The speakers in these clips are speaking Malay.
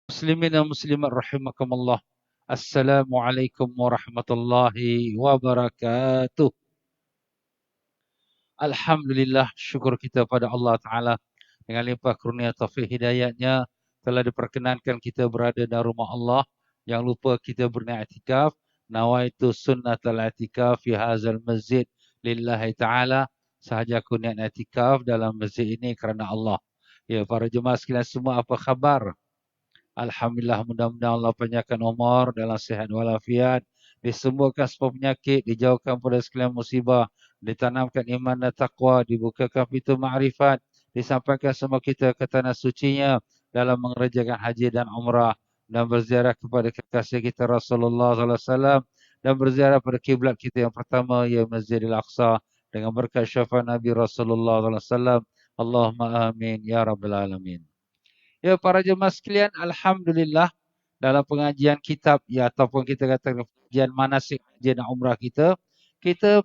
Muslimin dan muslimat rahimakumullah. Assalamualaikum warahmatullahi wabarakatuh. Alhamdulillah, syukur kita pada Allah Ta'ala dengan limpah kurnia taufik hidayatnya telah diperkenankan kita berada dalam rumah Allah. Yang lupa kita berniktikaf, nawaitu sunnatul i'tikaf fi hazal masjid lillahi ta'ala. Sahaja aku niat i'tikaf dalam masjid ini kerana Allah. Ya, para jemaah sekalian semua, apa khabar? Alhamdulillah, mudah-mudahan Allah panjangkan umur dalam sihat walafiat, disembuhkan semua penyakit, dijauhkan pada sekalian musibah, ditanamkan iman dan taqwa, dibukakan pintu ma'rifat, disampaikan semua kita ke tanah sucinya dalam mengerjakan haji dan umrah, dan berziarah kepada kekasih kita Rasulullah SAW, dan berziarah pada kiblat kita yang pertama, ya Masjidil Aqsa, dengan berkat syafaat Nabi Rasulullah SAW. Allahumma amin ya rabbal alamin. Ya, para jemaah sekalian, Alhamdulillah dalam pengajian kitab ya ataupun kita katakan pengajian manasik haji dan umrah kita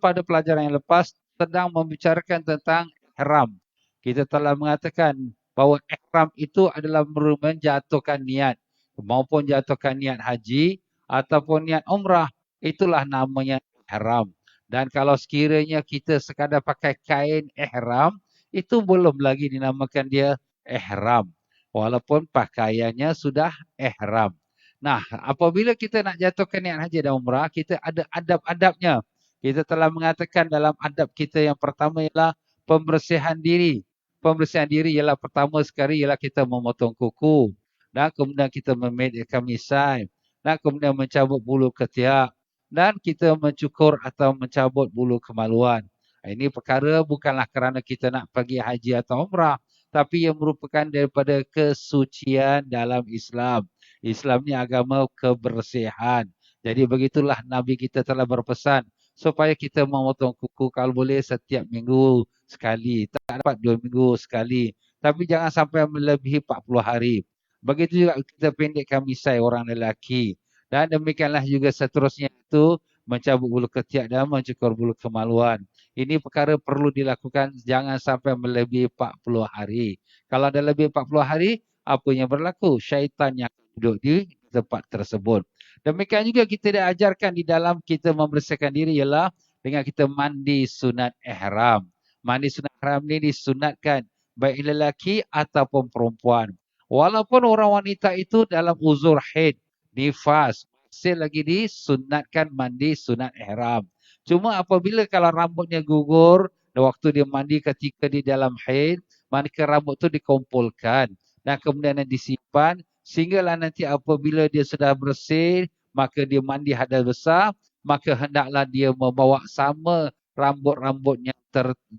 pada pelajaran yang lepas sedang membicarakan tentang ihram. Kita telah mengatakan bahawa ihram itu adalah menjatuhkan niat maupun jatuhkan niat haji ataupun niat umrah, itulah namanya ihram. Dan kalau sekiranya kita sekadar pakai kain ihram, itu belum lagi dinamakan dia ihram. Walaupun pakaiannya sudah ihram. Nah, apabila kita nak jatuhkan niat haji dan umrah, kita ada adab-adabnya. Kita telah mengatakan dalam adab kita yang pertama ialah pembersihan diri. Pembersihan diri ialah pertama sekali ialah kita memotong kuku. Dan kemudian kita memedikkan misai. Dan kemudian mencabut bulu ketiak. Dan kita mencukur atau mencabut bulu kemaluan. Ini perkara bukanlah kerana kita nak pergi haji atau umrah, tapi yang merupakan daripada kesucian dalam Islam. Islam ni agama kebersihan. Jadi begitulah Nabi kita telah berpesan supaya kita memotong kuku kalau boleh setiap minggu sekali. Tak dapat 2 minggu sekali. Tapi jangan sampai melebihi 40 hari. Begitu juga kita pendekkan misai orang lelaki. Dan demikianlah juga seterusnya itu mencabut bulu ketiak dan mencukur bulu kemaluan. Ini perkara perlu dilakukan jangan sampai melebihi 40 hari. Kalau ada lebih 40 hari, apa yang berlaku? Syaitan yang duduk di tempat tersebut. Demikian juga kita diajarkan di dalam kita membersihkan diri ialah dengan kita mandi sunat ihram. Mandi sunat ihram ini disunatkan baik lelaki ataupun perempuan. Walaupun orang wanita itu dalam uzur haid, nifas, masih lagi disunatkan mandi sunat ihram. Cuma apabila kalau rambutnya gugur, waktu dia mandi ketika di dalam haid, maka rambut tu dikumpulkan dan kemudian disimpan sehinggalah nanti apabila dia sudah bersih, maka dia mandi hadas besar, maka hendaklah dia membawa sama rambut-rambut yang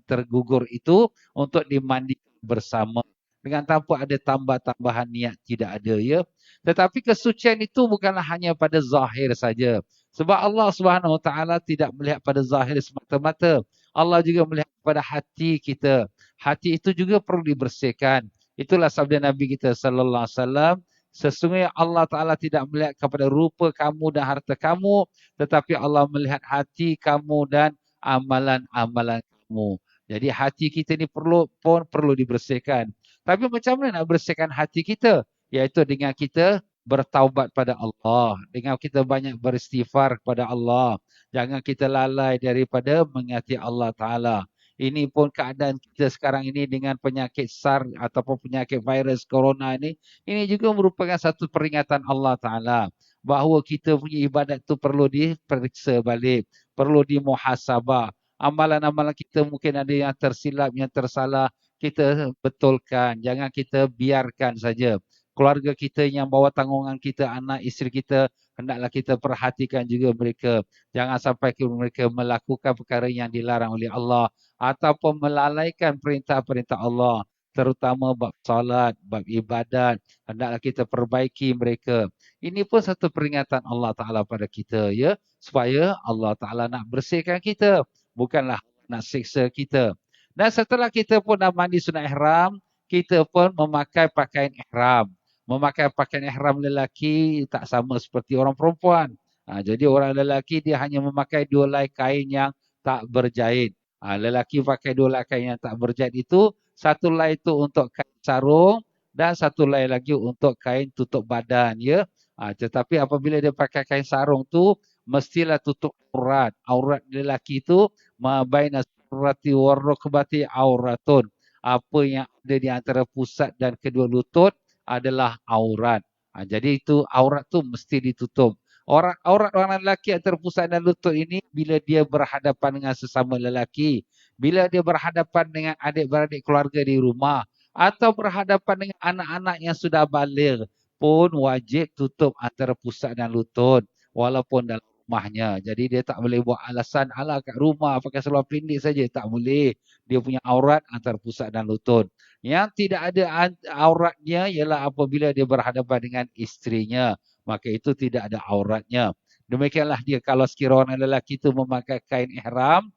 tergugur itu untuk dimandikan bersama. Dengan tanpa ada tambah-tambahan niat, tidak ada ya. Tetapi kesucian itu bukanlah hanya pada zahir saja. Sebab Allah Subhanahu Wa Taala tidak melihat pada zahir semata-mata. Allah juga melihat pada hati kita. Hati itu juga perlu dibersihkan. Itulah sabda Nabi kita sallallahu alaihi wasallam, sesungguhnya Allah Taala tidak melihat kepada rupa kamu dan harta kamu, tetapi Allah melihat hati kamu dan amalan-amalan kamu. Jadi hati kita ni perlu dibersihkan. Tapi macam mana nak bersihkan hati kita? Iaitu dengan kita bertaubat pada Allah. Dengan kita banyak beristighfar kepada Allah. Jangan kita lalai daripada mengingati Allah Ta'ala. Ini pun keadaan kita sekarang ini dengan penyakit SARS ataupun penyakit virus corona ini juga merupakan satu peringatan Allah Ta'ala. Bahawa kita punya ibadat tu perlu diperiksa balik. Perlu dimuhasabah. Amalan-amalan kita mungkin ada yang tersilap, yang tersalah. Kita betulkan. Jangan kita biarkan saja. Keluarga kita yang bawa tanggungan kita, anak isteri kita, hendaklah kita perhatikan juga mereka. Jangan sampai mereka melakukan perkara yang dilarang oleh Allah ataupun melalaikan perintah-perintah Allah, terutama bab salat, bab ibadat. Hendaklah kita perbaiki mereka. Ini pun satu peringatan Allah Ta'ala pada kita ya, supaya Allah Ta'ala nak bersihkan kita, bukanlah nak siksa kita. Dan setelah kita pun dah mandi sunat ihram, kita pun memakai pakaian ihram. Memakai pakaian ihram lelaki tak sama seperti orang perempuan. Jadi orang lelaki dia hanya memakai 2 helai kain yang tak berjahit. Lelaki pakai 2 helai kain yang tak berjahit itu, 1 helai itu untuk kain sarung, Dan satu lain lagi untuk kain tutup badan, ya. Tetapi apabila dia pakai kain sarung tu, mestilah tutup aurat. Aurat lelaki tu ma baina surati warrukbati auratun. Apa yang ada di antara pusat dan kedua lutut adalah aurat. Jadi itu aurat tu mesti ditutup. Aurat orang lelaki antara pusat dan lutut ini bila dia berhadapan dengan sesama lelaki, bila dia berhadapan dengan adik-beradik keluarga di rumah, atau berhadapan dengan anak-anak yang sudah balik pun wajib tutup antara pusat dan lutut walaupun dalam rumahnya. Jadi dia tak boleh buat alasan ala kat rumah pakai seluar pendek saja, tak boleh. Dia punya aurat antara pusat dan lutut. Yang tidak ada auratnya ialah apabila dia berhadapan dengan isterinya, maka itu tidak ada auratnya. Demikianlah dia kalau sekiranya orang lelaki itu memakai kain ihram,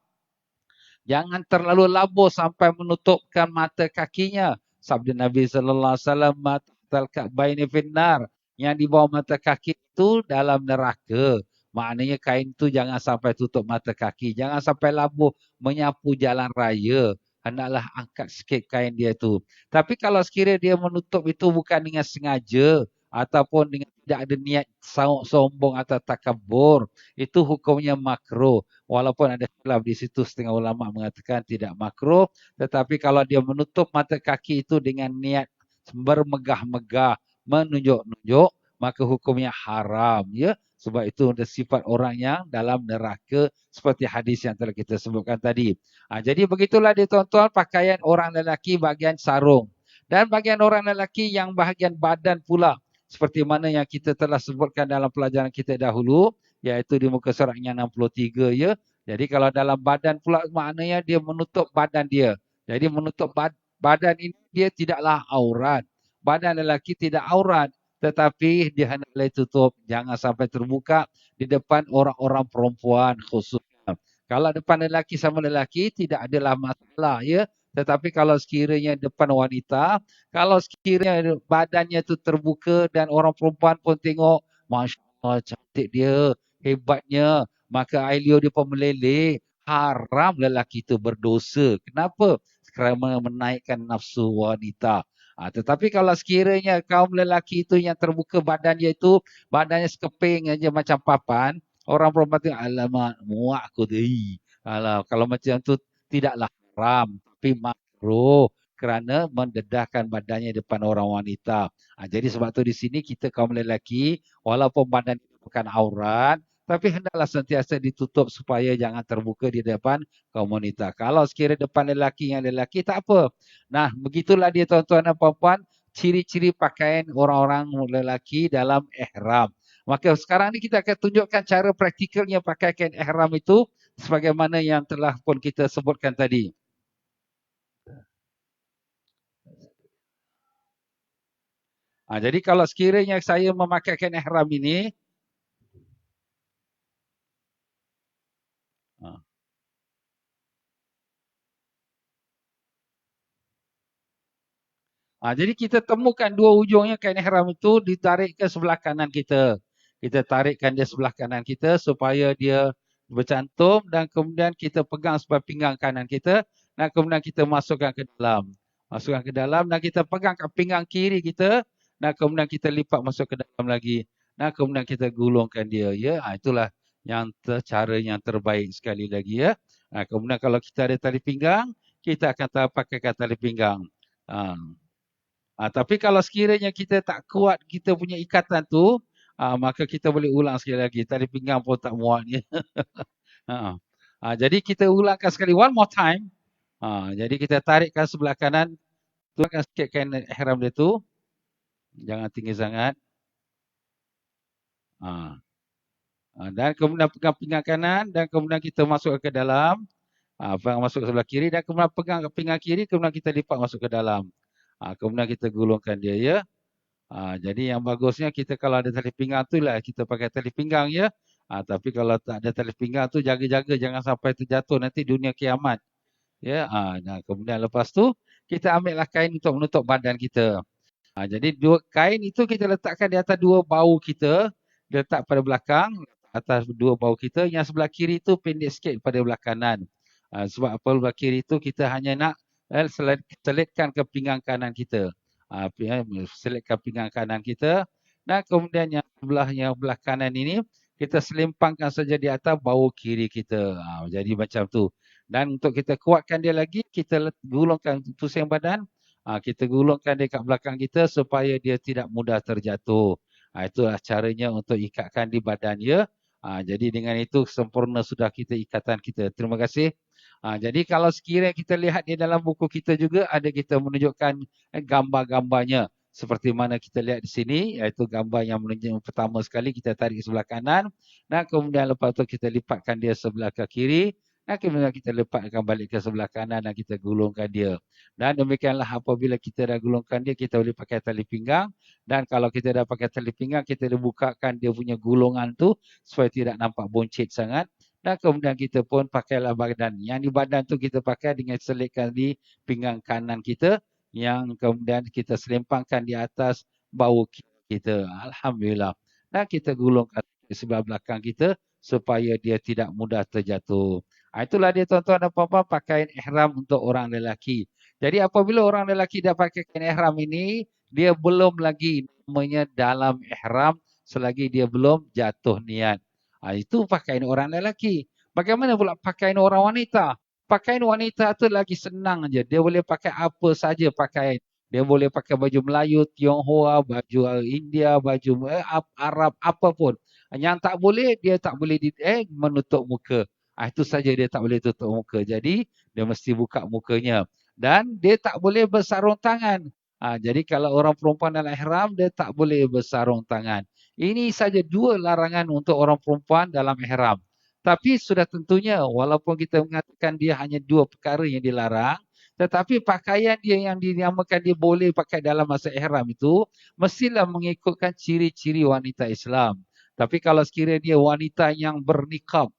jangan terlalu labuh sampai menutupkan mata kakinya. Sabda Nabi sallallahu alaihi wasallam, matal ka'baini finnar, yang di bawah mata kaki itu dalam neraka. Maknanya kain tu jangan sampai tutup mata kaki, jangan sampai labuh menyapu jalan raya. Hendaklah angkat sikit kain dia tu. Tapi kalau sekiranya dia menutup itu bukan dengan sengaja ataupun dengan tidak ada niat sombong atau takabur, itu hukumnya makruh. Walaupun ada khilaf di situ, setengah ulama mengatakan tidak makruh, tetapi kalau dia menutup mata kaki itu dengan niat bermegah-megah, menunjuk-nunjuk, maka hukumnya haram, ya. Sebab itu ada sifat orang yang dalam neraka seperti hadis yang telah kita sebutkan tadi. Jadi begitulah dia tuan-tuan, pakaian orang lelaki bahagian sarung. Dan bahagian orang lelaki yang bahagian badan pula. Seperti mana yang kita telah sebutkan dalam pelajaran kita dahulu, iaitu di muka surat yang 63, ya. Jadi kalau dalam badan pula maknanya dia menutup badan dia. Jadi menutup badan ini dia tidaklah aurat. Badan lelaki tidak aurat, tetapi dia hendaklah tutup, jangan sampai terbuka di depan orang-orang perempuan khususnya. Kalau depan lelaki sama lelaki tidak adalah masalah, ya. Tetapi kalau sekiranya depan wanita, kalau sekiranya badannya itu terbuka dan orang perempuan pun tengok, Masya Allah cantik dia, hebatnya, maka air liur dia pun meleleh, haram lelaki itu berdosa. Kenapa? Kerana menaikkan nafsu wanita. Tetapi kalau sekiranya kaum lelaki itu yang terbuka badannya itu, badannya sekeping aja macam papan, orang perempuan tu, alamak, muak aku tu. Alah, kalau macam tu tidaklah haram, tapi makruh kerana mendedahkan badannya depan orang wanita. Jadi sebab tu di sini kita kaum lelaki, walaupun badan bukan aurat, tapi hendaklah sentiasa ditutup supaya jangan terbuka di depan kaum wanita. Kalau sekiranya depan lelaki yang lelaki, tak apa. Nah, begitulah dia tuan-tuan dan puan-puan, ciri-ciri pakaian orang-orang lelaki dalam ihram. Maka sekarang ni kita akan tunjukkan cara praktikalnya pakai kain ihram itu sebagaimana yang telah pun kita sebutkan tadi. Jadi kalau sekiranya saya memakai kain ihram ini, jadi kita temukan dua ujungnya kain ihram itu ditarik ke sebelah kanan kita. Kita tarikkan dia sebelah kanan kita supaya dia bercantum dan kemudian kita pegang sebelah pinggang kanan kita dan kemudian kita masukkan ke dalam. Masukkan ke dalam dan kita pegang ke pinggang kiri kita dan kemudian kita lipat masuk ke dalam lagi. Dan kemudian kita gulungkan dia. Ya, itulah yang cara yang terbaik sekali lagi, ya. Kemudian kalau kita ada tali pinggang, kita akan pakai tali pinggang. Tapi kalau sekiranya kita tak kuat kita punya ikatan tu, maka kita boleh ulang sekali lagi. Tali pinggang pun tak muat ni. Jadi kita ulangkan sekali, one more time. Jadi kita tarikkan sebelah kanan, turunkan sikit kain ihram dia tu. Jangan tinggi sangat. Dan kemudian pegang pinggang kanan dan kemudian kita masuk ke dalam. Pegang masuk ke sebelah kiri dan kemudian pegang pinggang kiri, kemudian kita lipat masuk ke dalam. Kemudian kita gulungkan dia, ya. Jadi yang bagusnya kita kalau ada tali pinggang tu lah kita pakai tali pinggang, ya. Tapi kalau tak ada tali pinggang tu jaga-jaga jangan sampai terjatuh nanti dunia kiamat. Ya. Nah, kemudian lepas tu kita ambillah kain untuk menutup badan kita. Jadi dua kain itu kita letakkan di atas dua bahu kita, letak pada belakang atas dua bahu kita. Yang sebelah kiri itu pendek sikit pada belah kanan. Sebab apa belah kiri itu kita hanya nak selitkan ke pinggang kanan kita. Selitkan pinggang kanan kita. Dan kemudian yang belah kanan ini, kita selimpangkan saja di atas bahu kiri kita. Jadi macam tu. Dan untuk kita kuatkan dia lagi, kita gulungkan pusing badan. Kita gulungkan dia kat belakang kita supaya dia tidak mudah terjatuh. Itulah caranya untuk ikatkan di badan dia. Jadi dengan itu sempurna sudah kita ikatan kita. Terima kasih. Jadi kalau sekiranya kita lihat di dalam buku kita juga ada kita menunjukkan gambar-gambarnya. Seperti mana kita lihat di sini, iaitu gambar yang menunjukkan pertama sekali kita tarik sebelah kanan. Dan kemudian lepas tu kita lipatkan dia sebelah ke kiri. Dan kemudian kita lepaskan balik ke sebelah kanan dan kita gulungkan dia. Dan demikianlah apabila kita dah gulungkan dia, kita boleh pakai tali pinggang. Dan kalau kita dah pakai tali pinggang, kita dah bukakan dia punya gulungan tu supaya tidak nampak buncit sangat. Dan kemudian kita pun pakailah badan. Yang di badan tu kita pakai dengan selitkan di pinggang kanan kita. Yang kemudian kita selimpangkan di atas bahu kita. Alhamdulillah. Dan kita gulungkan di sebelah belakang kita supaya dia tidak mudah terjatuh. Itulah dia tuan-tuan dan puan-puan pakaian ihram untuk orang lelaki. Jadi apabila orang lelaki dah pakai kain ihram ini, dia belum lagi namanya dalam ihram selagi dia belum jatuh niat. Itu pakaian orang lelaki. Bagaimana pula pakaian orang wanita? Pakaian wanita tu lagi senang je. Dia boleh pakai apa saja pakaian. Dia boleh pakai baju Melayu, Tionghoa, baju India, baju Arab, apapun. Yang tak boleh, dia tak boleh menutup muka. Itu saja dia tak boleh tutup muka. Jadi, dia mesti buka mukanya. Dan dia tak boleh bersarung tangan. Jadi kalau orang perempuan dalam ihram, dia tak boleh bersarung tangan. Ini saja dua larangan untuk orang perempuan dalam ihram. Tapi sudah tentunya, walaupun kita mengatakan dia hanya dua perkara yang dilarang, tetapi pakaian dia yang dinamakan dia boleh pakai dalam masa ihram itu, mestilah mengikutkan ciri-ciri wanita Islam. Tapi kalau sekiranya dia wanita yang bernikab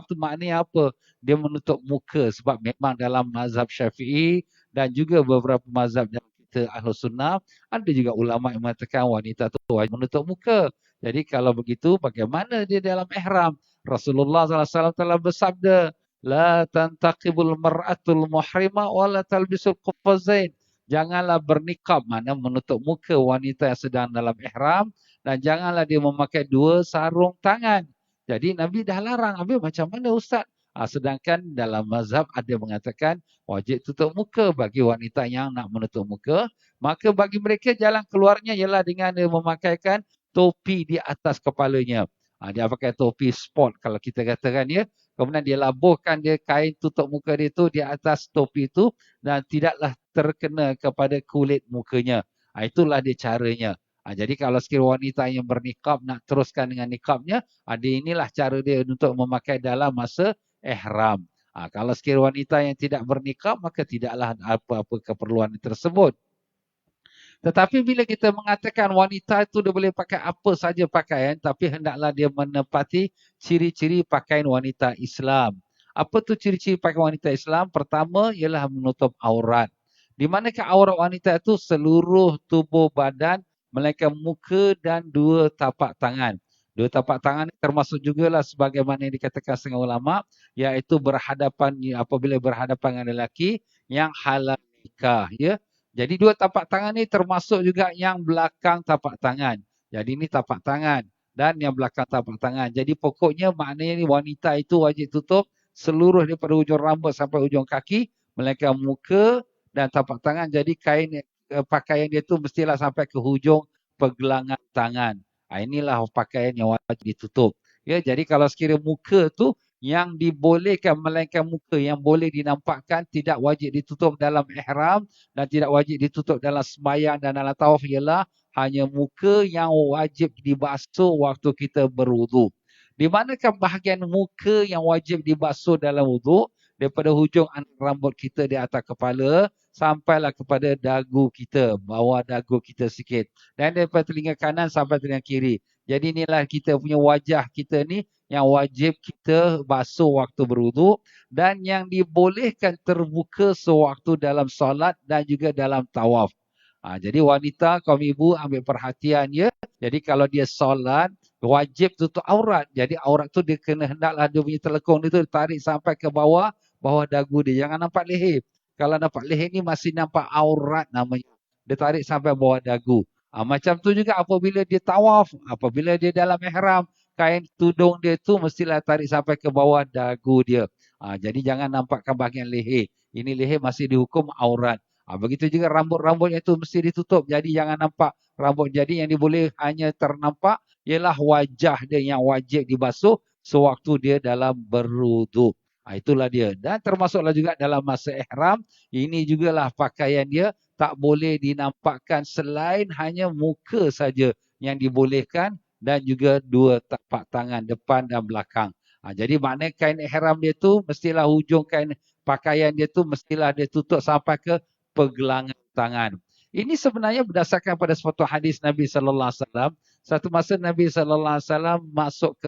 tu maknanya apa? Dia menutup muka sebab memang dalam mazhab Syafi'i dan juga beberapa mazhab yang kita Ahlus Sunnah, ada juga ulama yang mengatakan wanita tu wajib menutup muka. Jadi kalau begitu bagaimana dia dalam ihram? Rasulullah SAW telah bersabda, la tantaqibul mar'atul muhrimah wa la talbisul quffazain. Janganlah bernikab, mana menutup muka wanita yang sedang dalam ihram, dan janganlah dia memakai dua sarung tangan. Jadi Nabi dah larang. Habis macam mana Ustaz? Sedangkan dalam mazhab ada mengatakan wajib tutup muka bagi wanita yang nak menutup muka. Maka bagi mereka jalan keluarnya ialah dengan dia memakaikan topi di atas kepalanya. Dia pakai topi sport kalau kita katakan ya. Kemudian dia labuhkan dia kain tutup muka dia tu di atas topi itu dan tidaklah terkena kepada kulit mukanya. Itulah dia caranya. Jadi kalau sekiranya wanita yang bernikab nak teruskan dengan nikabnya, inilah cara dia untuk memakai dalam masa ihram. Kalau sekiranya wanita yang tidak bernikab, maka tidaklah apa-apa keperluan tersebut. Tetapi bila kita mengatakan wanita itu dia boleh pakai apa saja pakaian, tapi hendaklah dia menepati ciri-ciri pakaian wanita Islam. Apa tu ciri-ciri pakaian wanita Islam? Pertama ialah menutup aurat. Di manakah aurat wanita itu? Seluruh tubuh badan, melainkan muka dan dua tapak tangan. Dua tapak tangan termasuk jugalah sebagaimana yang dikatakan setengah ulama, iaitu apabila berhadapan dengan lelaki yang halal nikah. Ya? Jadi dua tapak tangan ni termasuk juga yang belakang tapak tangan. Jadi ini tapak tangan dan yang belakang tapak tangan. Jadi pokoknya maknanya ni wanita itu wajib tutup seluruh daripada hujung rambut sampai hujung kaki, melainkan muka dan tapak tangan. Jadi pakaian dia tu mestilah sampai ke hujung pergelangan tangan. Inilah pakaian yang wajib ditutup. Ya, jadi kalau sekiranya muka tu yang dibolehkan melainkan muka yang boleh dinampakkan tidak wajib ditutup dalam ihram dan tidak wajib ditutup dalam sembahyang dan dalam tawaf ialah hanya muka yang wajib dibasuh waktu kita berwuduk. Di manakah bahagian muka yang wajib dibasuh dalam wuduk? Daripada hujung rambut kita di atas kepala sampailah kepada dagu kita, bawah dagu kita sikit. Dan daripada telinga kanan sampai telinga kiri. Jadi inilah kita punya wajah kita ni yang wajib kita basuh waktu berwuduk dan yang dibolehkan terbuka sewaktu dalam solat dan juga dalam tawaf. Jadi wanita, kaum ibu ambil perhatian ya. Jadi kalau dia solat, wajib tutup aurat. Jadi aurat tu dia kena hendaklah dia punya telekung dia tu tarik sampai ke bawah dagu dia. Jangan nampak leher. Kalau nampak leher ni masih nampak aurat namanya. dia tarik sampai bawah dagu. Macam tu juga apabila dia tawaf, apabila dia dalam ihram, kain tudung dia tu mestilah tarik sampai ke bawah dagu dia. Jadi jangan nampakkan bahagian leher. Ini leher masih dihukum aurat. Begitu juga rambut-rambutnya itu mesti ditutup. Jadi jangan nampak rambut. Jadi yang boleh hanya ternampak ialah wajah dia yang wajib dibasuh sewaktu dia dalam berwuduk. Itulah dia. Dan termasuklah juga dalam masa ihram, ini jugalah pakaian dia tak boleh dinampakkan selain hanya muka saja yang dibolehkan dan juga dua tapak tangan depan dan belakang. Jadi maknanya kain ihram dia tu mestilah hujung kain pakaian dia tu mestilah dia tutup sampai ke pergelangan tangan. Ini sebenarnya berdasarkan pada suatu hadis Nabi sallallahu alaihi wasallam. Satu masa Nabi sallallahu alaihi wasallam masuk ke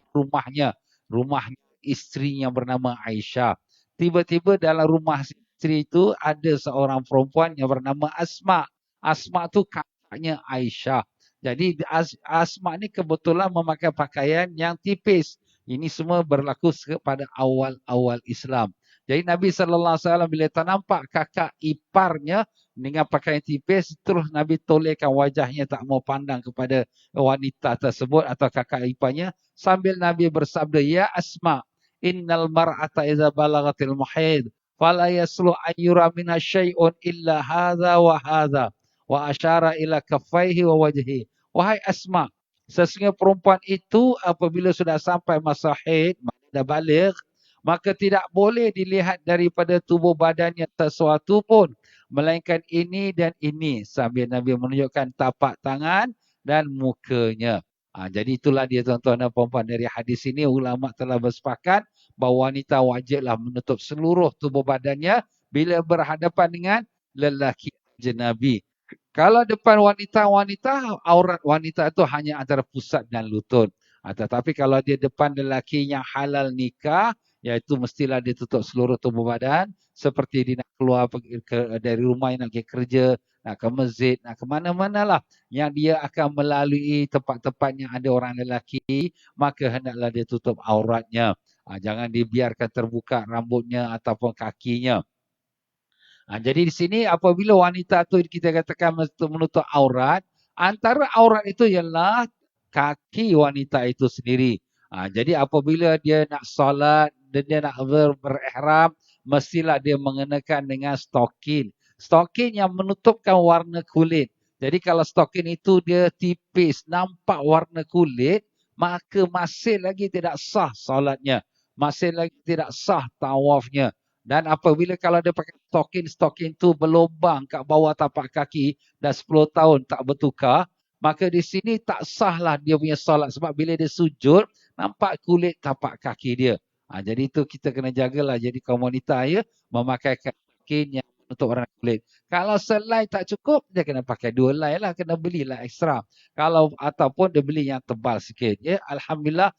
rumah isteri yang bernama Aisyah. Tiba-tiba dalam rumah isteri itu ada seorang perempuan yang bernama Asma. Asma tu kakaknya Aisyah. Jadi Asma ni kebetulan memakai pakaian yang tipis. Ini semua berlaku pada awal-awal Islam. Jadi Nabi sallallahu alaihi wasallam bila ternampak kakak iparnya dengan pakaian tipis, terus Nabi tolehkan wajahnya tak mau pandang kepada wanita tersebut atau kakak iparnya sambil Nabi bersabda, "Ya Asma, innal mar'ata idza balagatil muhaid fala yaslu ayyura minha syai'un illa hadza wa hadza." Wa asyara ila kaffaihi wa wajhi. Wahai Asma, sesungguhnya perempuan itu apabila sudah sampai masa haid, dah balik, maka tidak boleh dilihat daripada tubuh badannya sesuatu pun melainkan ini dan ini, sambil Nabi menunjukkan tapak tangan dan mukanya. Jadi itulah dia tuan-tuan dan puan-puan, dari hadis ini ulama telah bersepakat bahawa wanita wajiblah menutup seluruh tubuh badannya bila berhadapan dengan lelaki ajnabi. Kalau depan wanita, aurat wanita itu hanya antara pusat dan lutut. Tetapi kalau dia depan lelaki yang halal nikah, iaitu mestilah dia tutup seluruh tubuh badan. Seperti dia nak keluar dari rumah, nak pergi kerja, nak ke masjid, nak ke mana-mana lah. Yang dia akan melalui tempat-tempat yang ada orang lelaki, maka hendaklah dia tutup auratnya. Jangan dibiarkan terbuka rambutnya ataupun kakinya. Jadi di sini apabila wanita tu kita katakan menutup aurat, antara aurat itu ialah kaki wanita itu sendiri. Jadi apabila dia nak solat dan dia nak berihram, mestilah dia mengenakan dengan stokin. Stokin yang menutupkan warna kulit. Jadi kalau stokin itu dia tipis, nampak warna kulit, maka masih lagi tidak sah solatnya. Masih lagi tidak sah tawafnya. Dan apabila kalau dia pakai stokin tu berlubang kat bawah tapak kaki dah 10 tahun tak bertukar, maka di sini tak sahlah dia punya solat sebab bila dia sujud nampak kulit tapak kaki dia. Jadi itu kita kena jagalah, jadi kaum wanita ya memakai stokin yang untuk warna kulit. Kalau selai tak cukup, dia kena pakai 2 helai lah, kena belilah ekstra. Kalau ataupun dia beli yang tebal sikit ya. Alhamdulillah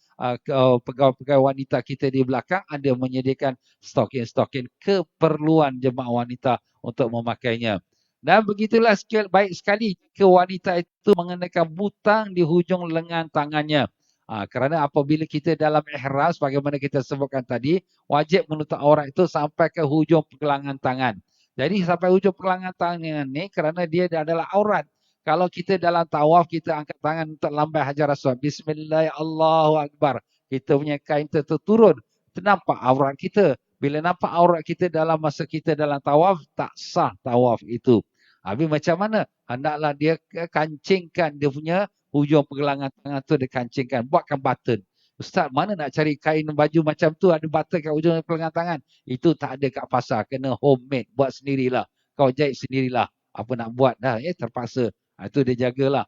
pegawai-pegawai wanita kita di belakang ada menyediakan stokin-stokin keperluan jemaah wanita untuk memakainya. Dan begitulah baik sekali jika wanita itu mengenakan butang di hujung lengan tangannya. Kerana apabila kita dalam ihram, sebagaimana kita sebutkan tadi, wajib menutup aurat itu sampai ke hujung pergelangan tangan. Jadi sampai hujung pergelangan tangan ni kerana dia adalah aurat. Kalau kita dalam tawaf, kita angkat tangan untuk lambai Hajar Aswad. Bismillahirrahmanirrahim, Allahu Akbar. Kita punya kain terturun. Nampak aurat kita. Bila nampak aurat kita dalam masa kita dalam tawaf, tak sah tawaf itu. Habis macam mana? Hendaklah dia kancingkan dia punya hujung pergelangan tangan tu, dia kancingkan. Buatkan button. Ustaz, mana nak cari kain baju macam tu ada button kat hujung pergelangan tangan? Itu tak ada kat pasar. Kena homemade. Buat sendirilah. Kau jahit sendirilah. Apa nak buat dah. Terpaksa. Itu dia jagalah.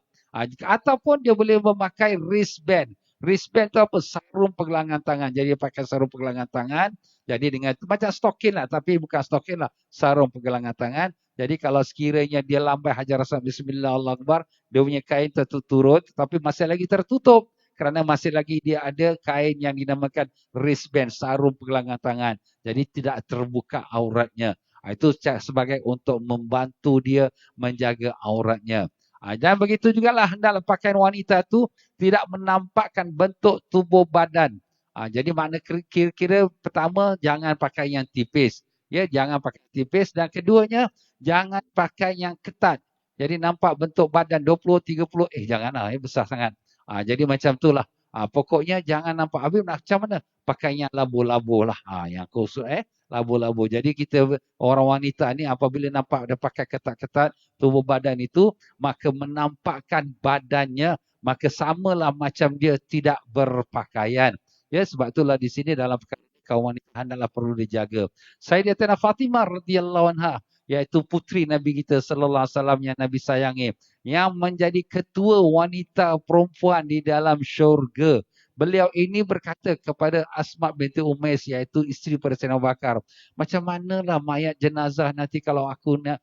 Ataupun dia boleh memakai wristband. Wristband tu apa? Sarung pergelangan tangan. Jadi dia pakai sarung pergelangan tangan. Jadi dengan macam stokin lah. Tapi bukan stokin lah. Sarung pergelangan tangan. Jadi kalau sekiranya dia lambai Hajar Aswad, Bismillahirrahmanirrahim, dia punya kain terturun. Tapi masih lagi tertutup. Kerana masih lagi dia ada kain yang dinamakan wristband. Sarung pergelangan tangan. Jadi tidak terbuka auratnya. Itu sebagai untuk membantu dia menjaga auratnya. Dan begitu jugalah hendaklah pakaian wanita tu tidak menampakkan bentuk tubuh badan. Jadi makna kira-kira pertama jangan pakai yang tipis. Ya, jangan pakai tipis, dan keduanya jangan pakai yang ketat. Jadi nampak bentuk badan 20, 30, janganlah, besar sangat. Jadi macam itulah. Pokoknya jangan nampak. Habis macam mana? Pakainya labu-labu lah. Yang khusus labu-labu. Jadi kita orang wanita ni apabila nampak dia pakai ketat-ketat tubuh badan itu, maka menampakkan badannya, maka samalah macam dia tidak berpakaian. Ya, sebab itulah di sini dalam kaum wanita hendaklah perlu dijaga. Sayyidatina Fatimah radhiyallahu anha, iaitu putri Nabi kita sallallahu alaihi wasallam yang Nabi sayangi, yang menjadi ketua wanita perempuan di dalam syurga. Beliau ini berkata kepada Asma binti Umais, iaitu isteri pada Sayyidina Abu Bakar, macam manalah mayat jenazah nanti kalau aku nak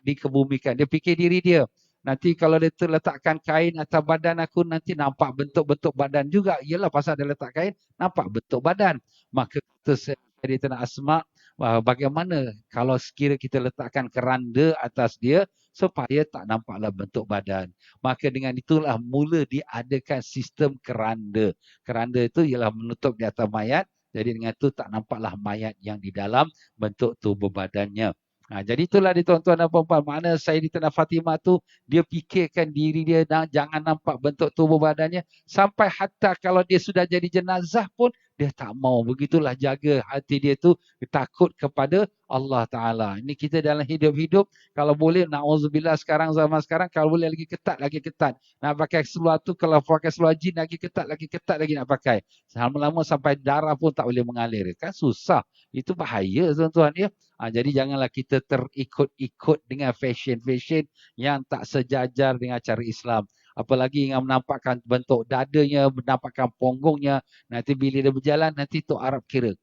dikebumikan. Dia fikir diri dia, nanti kalau dia terletakkan kain atas badan aku, nanti nampak bentuk-bentuk badan juga. Ialah pasal dia letak kain, nampak bentuk badan. Maka kata Sayyidatina Asma, bagaimana kalau sekira kita letakkan keranda atas dia supaya tak nampaklah bentuk badan. Maka dengan itulah mula diadakan sistem keranda. Keranda itu ialah menutup di atas mayat. Jadi dengan itu tak nampaklah mayat yang di dalam bentuk tubuh badannya. Jadi itulah dia tuan-tuan dan puan-puan. Makna Sayyidatina Fatimah tu dia fikirkan diri dia jangan nampak bentuk tubuh badannya. Sampai hatta kalau dia sudah jadi jenazah pun dia tak mau. Begitulah jaga hati dia tu takut kepada Allah Ta'ala. Ini kita dalam hidup-hidup kalau boleh, na'udzubillah sekarang zaman sekarang, kalau boleh lagi ketat, lagi ketat. Nak pakai seluar tu, kalau pakai seluar jin lagi ketat lagi nak pakai. Lama-lama sampai darah pun tak boleh mengalir. Kan susah. Itu bahaya tuan-tuan ya. Jadi janganlah kita terikut-ikut dengan fashion-fashion yang tak sejajar dengan cara Islam. Apalagi yang menampakkan bentuk dadanya, menampakkan punggungnya. Nanti bila dia berjalan, nanti tu Arab kira.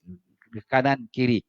Kanan kiri.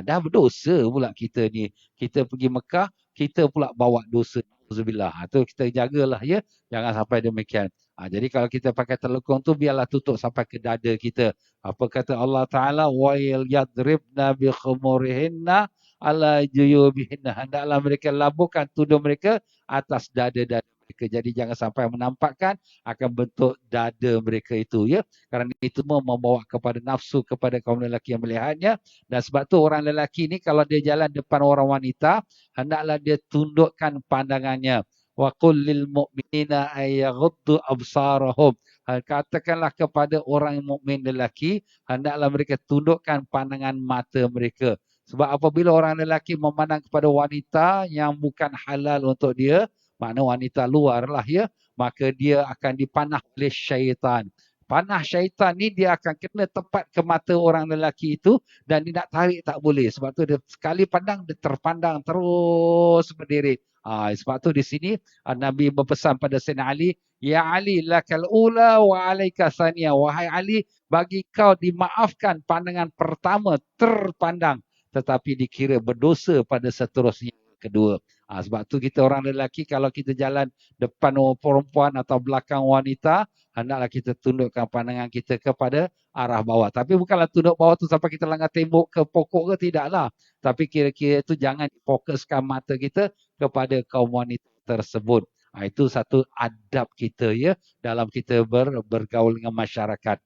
Dah berdosa pula kita ni. Kita pergi Mekah, kita pula bawa dosa. Alhamdulillah. Tu kita jagalah ya. Jangan sampai demikian. Jadi kalau kita pakai telekung tu biarlah tutup sampai ke dada kita. Apa kata Allah Ta'ala? Wa'il yadribna bi khumurihinna ala juyubihinna. Hendaklah mereka labuhkan tudung mereka atas dada-dada mereka. Jadi jangan sampai menampakkan akan bentuk dada mereka itu ya. Kerana itu membawa kepada nafsu kepada kaum lelaki yang melihatnya. Dan sebab tu orang lelaki ni kalau dia jalan depan orang wanita, hendaklah dia tundukkan pandangannya. Wa qul lil mu'minina ayaghuddu absarahum. Katakanlah kepada orang mukmin lelaki, hendaklah mereka tundukkan pandangan mata mereka. Sebab apabila orang lelaki memandang kepada wanita yang bukan halal untuk dia, makna wanita luar lah ya, maka dia akan dipanah oleh syaitan. Panah syaitan ni dia akan kena tepat ke mata orang lelaki itu dan dia nak tarik tak boleh. Sebab tu dia sekali pandang dia terpandang terus berdiri. Sebab tu di sini Nabi berpesan pada Sayyidina Ali, ya Ali lakal ula wa alaika saniyah. Wahai Ali, bagi kau dimaafkan pandangan pertama terpandang tetapi dikira berdosa pada seterusnya kedua. Sebab tu kita orang lelaki kalau kita jalan depan perempuan atau belakang wanita, hendaklah kita tundukkan pandangan kita kepada arah bawah. Tapi bukanlah tunduk bawah tu sampai kita langgar tembok ke pokok ke, tidaklah. Tapi kira-kira itu jangan fokuskan mata kita kepada kaum wanita tersebut. Itu satu adab kita ya dalam kita bergaul dengan masyarakat.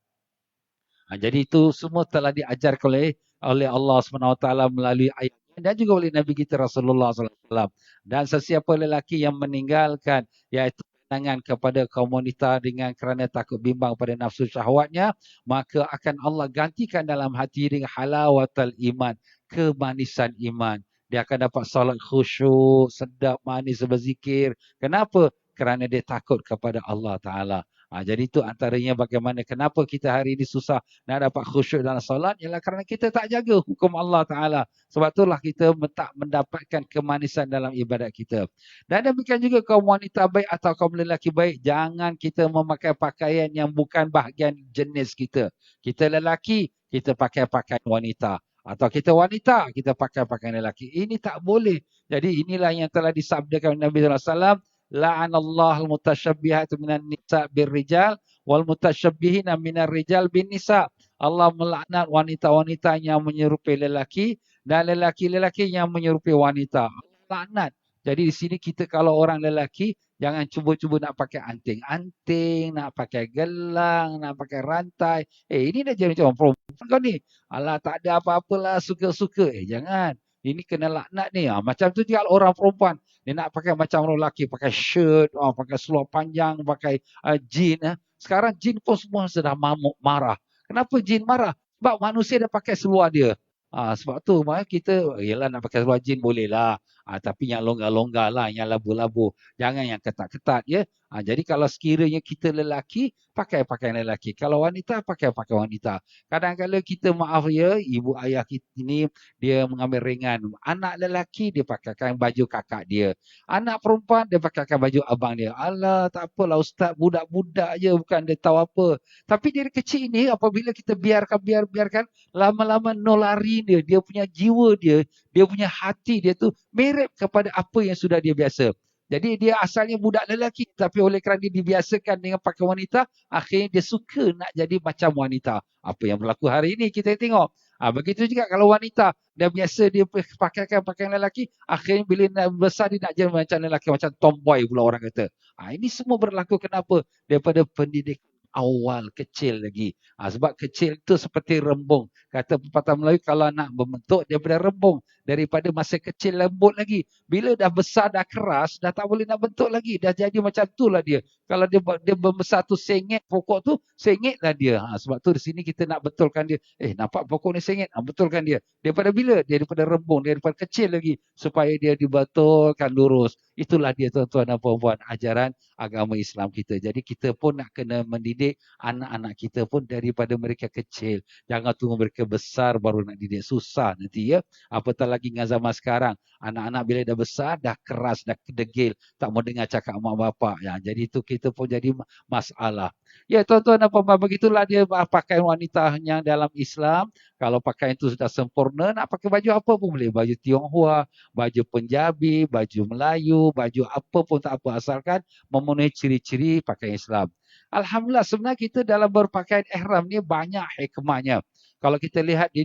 Jadi itu semua telah diajarkan oleh Allah SWT melalui ayat dan juga oleh Nabi kita Rasulullah SAW. Dan sesiapa lelaki yang meninggalkan iaitu pandangan kepada kaum wanita dengan kerana takut bimbang pada nafsu syahwatnya, maka akan Allah gantikan dalam hati dengan halawatul iman, kemanisan iman. Dia akan dapat solat khusyuk, sedap, manis, berzikir. Kenapa? Kerana dia takut kepada Allah Ta'ala. Jadi itu antaranya bagaimana kenapa kita hari ini susah nak dapat khusyuk dalam solat, ialah kerana kita tak jaga hukum Allah Ta'ala. Sebab itulah kita tak mendapatkan kemanisan dalam ibadat kita. Dan demikian juga kaum wanita baik atau kaum lelaki baik, jangan kita memakai pakaian yang bukan bahagian jenis kita. Kita lelaki, kita pakai pakaian wanita. Atau kita wanita, kita pakai pakaian lelaki. Ini tak boleh. Jadi inilah yang telah disabdakan Nabi SAW. La'anallahu al-mutasyabbihat minan nisa' birrijal wal mutasyabbihin minar rijal bin nisa'. Allah melaknat wanita-wanita yang menyerupai lelaki dan lelaki-lelaki yang menyerupai wanita. Allah laknat. Jadi di sini kita kalau orang lelaki jangan cuba-cuba nak pakai anting-anting, nak pakai gelang, nak pakai rantai. Ini dah jadi macam perempuan kau ni. Alah tak ada apa-apalah, suka-suka. Jangan. Ini kena laknat ni. Macam tu juga orang perempuan. Dia nak pakai macam orang lelaki, pakai shirt, pakai seluar panjang, pakai jean. Sekarang jin pun semua sudah marah. Kenapa jin marah? Sebab manusia dah pakai seluar dia. Sebab tu kita, yelah nak pakai seluar jin boleh lah. Tapi yang longgar-longgar lah, yang labu-labu. Jangan yang ketat-ketat ya. Jadi kalau sekiranya kita lelaki, pakai pakaian lelaki. Kalau wanita, pakai pakaian wanita. Kadang-kadang kita maaf ya, ibu ayah kita ni dia mengambil ringan. Anak lelaki dia pakaikan baju kakak dia. Anak perempuan dia pakaikan baju abang dia. Alah, tak apalah ustaz, budak-budak je bukan dia tahu apa. Tapi dari kecil ni apabila kita biarkan lama-lama nolari dia, dia punya jiwa dia punya hati dia tu mirip kepada apa yang sudah dia biasa. Jadi dia asalnya budak lelaki tapi oleh kerana dia dibiasakan dengan pakai wanita, akhirnya dia suka nak jadi macam wanita. Apa yang berlaku hari ini kita tengok. Begitu juga kalau wanita dah biasa dia pakaikan pakaian lelaki, akhirnya bila nak besar dia nak jadi macam lelaki, macam tomboy pula orang kata. Ini semua berlaku kenapa? Daripada pendidikan awal kecil lagi. Sebab kecil tu seperti rembung. Kata pepatah Melayu, kalau nak membentuk daripada rembung, daripada masa kecil lembut lagi. Bila dah besar, dah keras, dah tak boleh nak bentuk lagi. Dah jadi macam tu lah dia. Kalau dia membesar tu sengit, pokok tu sengit lah dia. Sebab tu di sini kita nak betulkan dia. Nampak pokok ni sengit? Betulkan dia. Daripada bila? Daripada rembung, daripada kecil lagi. Supaya dia dibetulkan lurus. Itulah dia tuan-tuan dan puan-puan, ajaran agama Islam kita. Jadi kita pun nak kena mendidik anak-anak kita pun daripada mereka kecil. Jangan tunggu mereka besar baru nak didik. Susah nanti ya. Apatah lagi dengan zaman sekarang. Anak-anak bila dah besar, dah keras, dah kedegil. Tak mau dengar cakap mak bapak. Jadi itu kita pun jadi masalah. Ya tuan-tuan dan puan-puan, begitulah dia pakaian wanita yang dalam Islam. Kalau pakaian itu sudah sempurna, nak pakai baju apa pun boleh. Baju Tionghoa, baju Punjabi, baju Melayu, baju apa pun tak apa. Asalkan memenuhi ciri-ciri pakaian Islam. Alhamdulillah sebenarnya kita dalam berpakaian ihram ni banyak hikmahnya. Kalau kita lihat di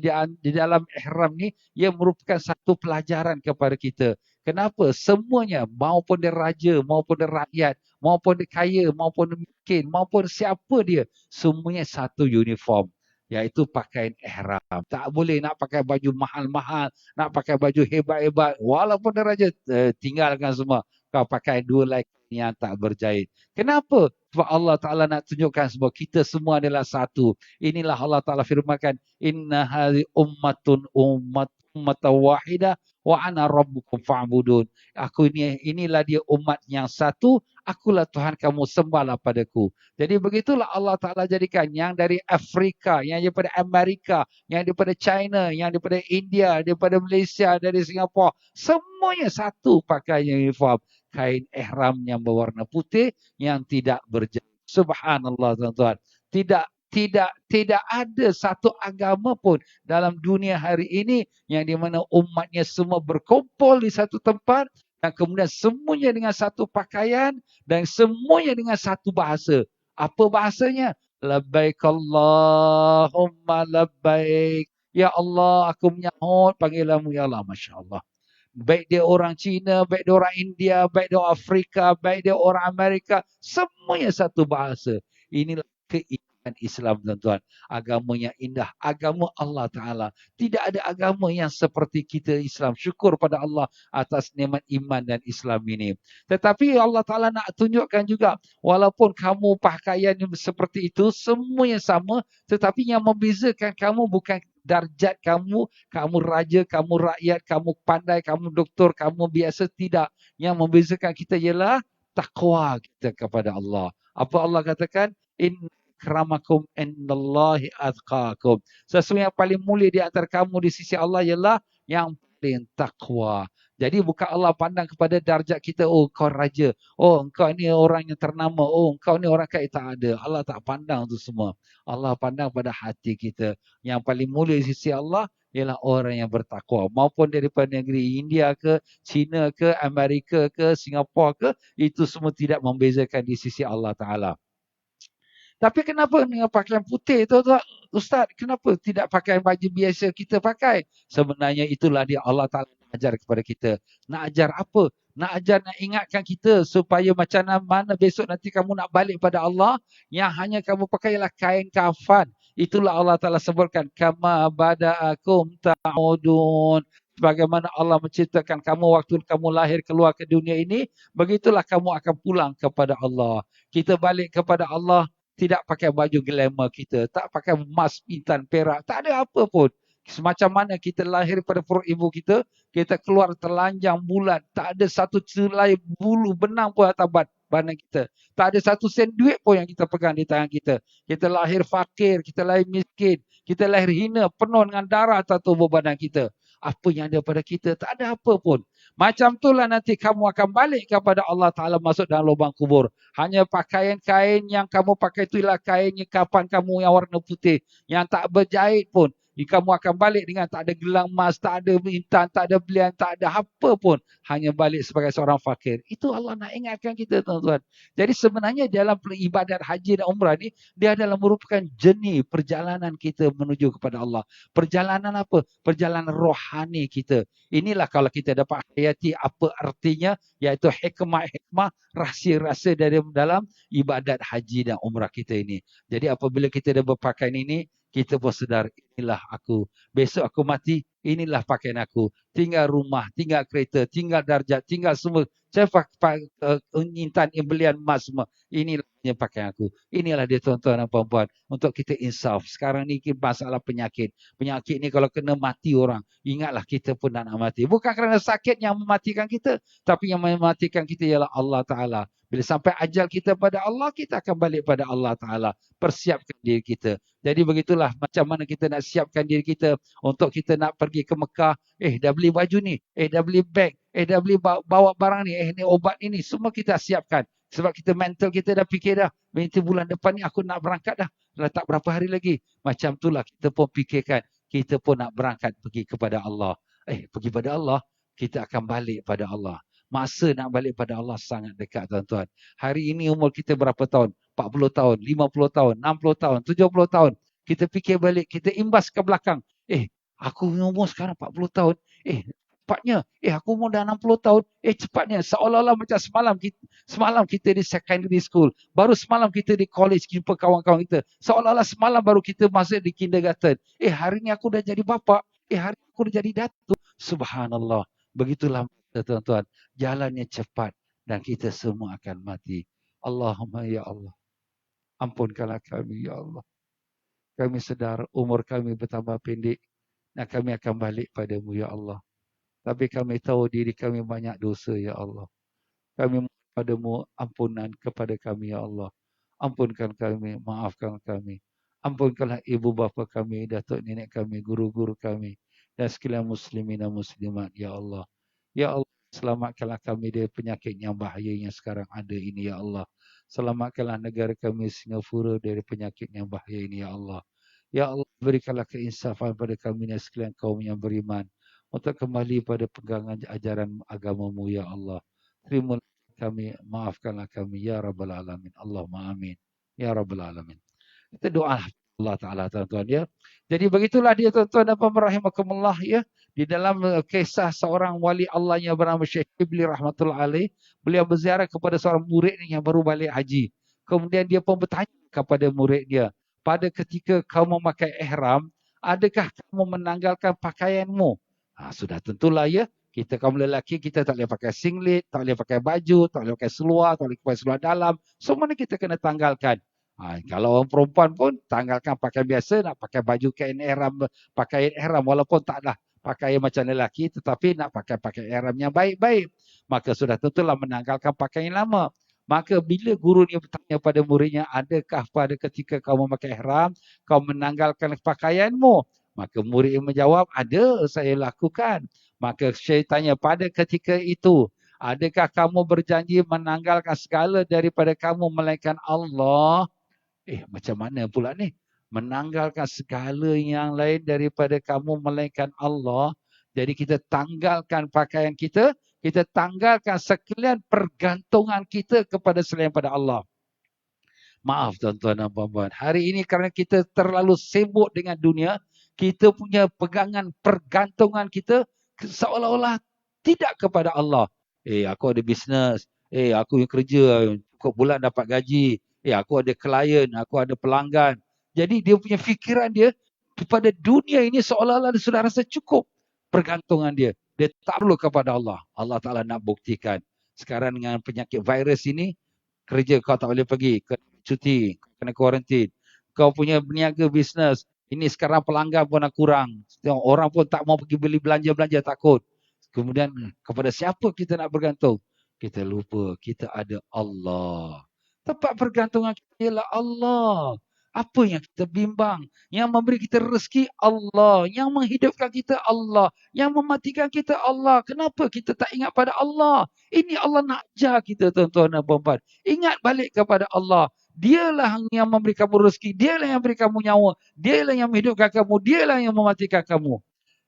dalam ihram ni, ia merupakan satu pelajaran kepada kita. Kenapa? Semuanya, maupun dia raja, maupun dia rakyat, maupun dia kaya, maupun dia miskin, maupun siapa dia, semuanya satu uniform. Iaitu pakaian ihram. Tak boleh nak pakai baju mahal-mahal, nak pakai baju hebat-hebat. Walaupun dia raja, tinggalkan semua. Kau pakai dua lagi yang tak berjahit. Kenapa? Sebab Allah Ta'ala nak tunjukkan sebab kita semua adalah satu. Inilah Allah Ta'ala firmankan, Inna hadhi ummatun ummatan wahidah wa ana rabbukum fa'budun. Inilah dia umat yang satu, akulah Tuhan kamu, sembahlah padaku. Jadi begitulah Allah Ta'ala jadikan yang dari Afrika, yang daripada Amerika, yang daripada China, yang daripada India, daripada Malaysia, dari Singapura. Semuanya satu pakai uniform. Kain ihram yang berwarna putih yang tidak berjahit. Subhanallah tuan-tuan. Tidak ada satu agama pun dalam dunia hari ini yang di mana umatnya semua berkumpul di satu tempat dan kemudian semuanya dengan satu pakaian dan semuanya dengan satu bahasa. Apa bahasanya? Labbaik Allahumma labbaik. Ya Allah, aku menyahut panggilanmu ya Allah. Masya Allah. Baik dia orang Cina, baik dia orang India, baik dia orang Afrika, baik dia orang Amerika, semuanya satu bahasa. Inilah keindahan Islam tuan-tuan. Agama yang indah, agama Allah Ta'ala. Tidak ada agama yang seperti kita Islam. Syukur pada Allah atas nikmat iman dan Islam ini. Tetapi Allah Ta'ala nak tunjukkan juga, walaupun kamu pakaian seperti itu, semuanya sama, tetapi yang membezakan kamu bukan darjat kamu, kamu raja, kamu rakyat, kamu pandai, kamu doktor, kamu biasa, tidak. Yang membezakan kita ialah takwa kita kepada Allah. Apa Allah katakan? Inna akramakum indallahi atqakum. Sesungguhnya yang paling mulia di antara kamu di sisi Allah ialah yang paling takwa. Jadi bukan Allah pandang kepada darjat kita, oh kau raja, oh engkau ni orang yang ternama, oh engkau ni orang kaya, tak ada. Allah tak pandang itu semua. Allah pandang pada hati kita. Yang paling mulia di sisi Allah ialah orang yang bertakwa. Maupun daripada negeri India ke, China ke, Amerika ke, Singapura ke, itu semua tidak membezakan di sisi Allah Ta'ala. Tapi kenapa dengan pakaian putih tu, Ustaz? Kenapa tidak pakai baju biasa kita pakai? Sebenarnya itulah dia Allah Ta'ala nak ajar kepada kita. Nak ajar apa? Nak ajar, nak ingatkan kita supaya macam mana besok nanti kamu nak balik pada Allah, yang hanya kamu pakai ialah kain kafan. Itulah Allah Ta'ala sebutkan. Kama bada'akum ta'udun. Sebagaimana Allah menciptakan kamu waktu kamu lahir keluar ke dunia ini, begitulah kamu akan pulang kepada Allah. Kita balik kepada Allah tidak pakai baju glamour kita, tak pakai emas, intan, perak, tak ada apa pun. Semacam mana kita lahir pada perut ibu kita keluar telanjang bulat, tak ada satu selai bulu benang pun atas badan kita. Tak ada satu sen duit pun yang kita pegang di tangan kita. Kita lahir fakir, kita lahir miskin, kita lahir hina, penuh dengan darah atas tubuh badan kita. Apa yang ada pada kita, tak ada apa pun. Macam itulah nanti kamu akan balik kepada Allah Ta'ala masuk dalam lubang kubur. Hanya pakaian kain yang kamu pakai itulah kainnya kapan kamu yang warna putih, yang tak berjahit pun. Kamu akan balik dengan tak ada gelang emas, tak ada intan, tak ada belian, tak ada apa pun. Hanya balik sebagai seorang fakir. Itu Allah nak ingatkan kita, tuan-tuan. Jadi sebenarnya dalam ibadat haji dan umrah ni, dia adalah merupakan journey perjalanan kita menuju kepada Allah. Perjalanan apa? Perjalanan rohani kita. Inilah kalau kita dapat hayati apa artinya, iaitu hikmah-hikmah, rahsia-rahsia dari dalam ibadat haji dan umrah kita ini. Jadi apabila kita dah berpakaian ini, kita pun sedar, inilah aku. Besok aku mati, inilah pakaian aku. Tinggal rumah, tinggal kereta, tinggal darjat, tinggal semua. Saya pakai intan, belian emas semua. Inilah pakaian aku. Inilah dia tuan-tuan dan puan-puan. Untuk kita insaf. Sekarang ni masalah penyakit. Penyakit ni kalau kena mati orang, ingatlah kita pun nak mati. Bukan kerana sakit yang mematikan kita, tapi yang mematikan kita ialah Allah Ta'ala. Bila sampai ajal kita pada Allah, kita akan balik pada Allah Ta'ala. Persiapkan diri kita. Jadi begitulah macam mana kita nak siapkan diri kita untuk kita nak pergi ke Mekah. Dah beli baju ni. Dah beli beg. Dah beli bawa barang ni. Ni obat ini. Semua kita siapkan. Sebab kita mental kita dah fikir dah. Nanti bulan depan ni aku nak berangkat dah. Dah tak berapa hari lagi. Macam itulah kita pun fikirkan. Kita pun nak berangkat pergi kepada Allah. Pergi pada Allah. Kita akan balik pada Allah. Masa nak balik pada Allah sangat dekat, tuan-tuan. Hari ini umur kita berapa tahun? 40 tahun, 50 tahun, 60 tahun, 70 tahun. Kita fikir balik, kita imbas ke belakang. Aku umur sekarang 40 tahun. Cepatnya. Aku umur dah 60 tahun. Cepatnya. Seolah-olah macam semalam kita di secondary school. Baru semalam kita di college jumpa kawan-kawan kita. Seolah-olah semalam baru kita masuk di kindergarten. Hari ni aku dah jadi bapa. Hari ni aku dah jadi datuk. Subhanallah. Begitulah tuan-tuan, jalannya cepat dan kita semua akan mati. Allahumma ya Allah, ampunkanlah kami ya Allah. Kami sedar umur kami bertambah pendek dan kami akan balik padamu ya Allah. Tapi kami tahu diri kami banyak dosa ya Allah. Kami mohon padamu ampunan kepada kami ya Allah. Ampunkan kami, maafkan kami. Ampunkanlah ibu bapa kami, datuk nenek kami, guru-guru kami dan sekalian muslimin dan muslimat ya Allah. Ya Allah, selamatkanlah kami dari penyakit yang bahaya yang sekarang ada ini, ya Allah. Selamatkanlah negara kami Singapura dari penyakit yang bahaya ini, ya Allah. Ya Allah, berikanlah keinsafan pada kami dan sekalian kaum yang beriman untuk kembali pada pegangan ajaran agamamu, ya Allah. Terimalah kami, maafkanlah kami, ya Rabbal Alamin. Allahumma amin. Ya Rabbal Alamin. Kita doa Allah Ta'ala, tuan-tuan ya. Jadi begitulah dia, tuan-tuan dan puan-puan rahimakumullah ya. Di dalam kisah seorang wali Allah yang bernama Syekh Ibli rahmatullah alaih, beliau berziarah kepada seorang murid yang baru balik haji. Kemudian dia pun bertanya kepada murid dia, pada ketika kamu memakai ihram, adakah kamu menanggalkan pakaianmu? Sudah tentulah ya. Kita kaum lelaki, kita tak boleh pakai singlet, tak boleh pakai baju, tak boleh pakai seluar, tak boleh pakai seluar dalam. Semua ni kita kena tanggalkan. Kalau orang perempuan pun tanggalkan pakaian biasa, nak pakai baju kain ihram, pakaian ihram walaupun taklah pakaian macam lelaki, tetapi nak pakai pakaian ihram yang baik-baik. Maka sudah tentulah menanggalkan pakaian lama. Maka bila guru ni bertanya pada muridnya, adakah pada ketika kau memakai ihram, kau menanggalkan pakaianmu? Maka murid menjawab, ada, saya lakukan. Maka Syekh tanya, pada ketika itu, adakah kamu berjanji menanggalkan segala daripada kamu melainkan Allah? Macam mana pula ni? Menanggalkan segala yang lain daripada kamu melainkan Allah. Jadi kita tanggalkan pakaian kita, kita tanggalkan sekalian pergantungan kita kepada selain pada Allah. Maaf tuan-tuan dan puan-puan. Hari ini kerana kita terlalu sibuk dengan dunia, kita punya pegangan pergantungan kita seolah-olah tidak kepada Allah. Aku ada bisnes. Aku yang kerja, cukup bulan dapat gaji. Aku ada klien, aku ada pelanggan. Jadi dia punya fikiran dia kepada dunia ini seolah-olah dia sudah rasa cukup. pergantungan dia. Dia tak perlu kepada Allah. Allah Ta'ala nak buktikan. Sekarang dengan penyakit virus ini, kerja kau tak boleh pergi, kena cuti, kena kuarantin. Kau punya berniaga bisnes, ini sekarang pelanggan pun nak kurang. Orang pun tak mau pergi beli belanja-belanja, takut. Kemudian kepada siapa kita nak bergantung? Kita lupa kita ada Allah. Tempat pergantungan kita ialah Allah. Apa yang kita bimbang? Yang memberi kita rezeki Allah. Yang menghidupkan kita Allah. Yang mematikan kita Allah. Kenapa kita tak ingat pada Allah? Ini Allah nak ajar kita, tuan-tuan dan puan-puan. Ingat balik kepada Allah. Dialah yang memberi kamu rezeki. Dialah yang memberi kamu nyawa. Dialah yang menghidupkan kamu. Dialah yang mematikan kamu.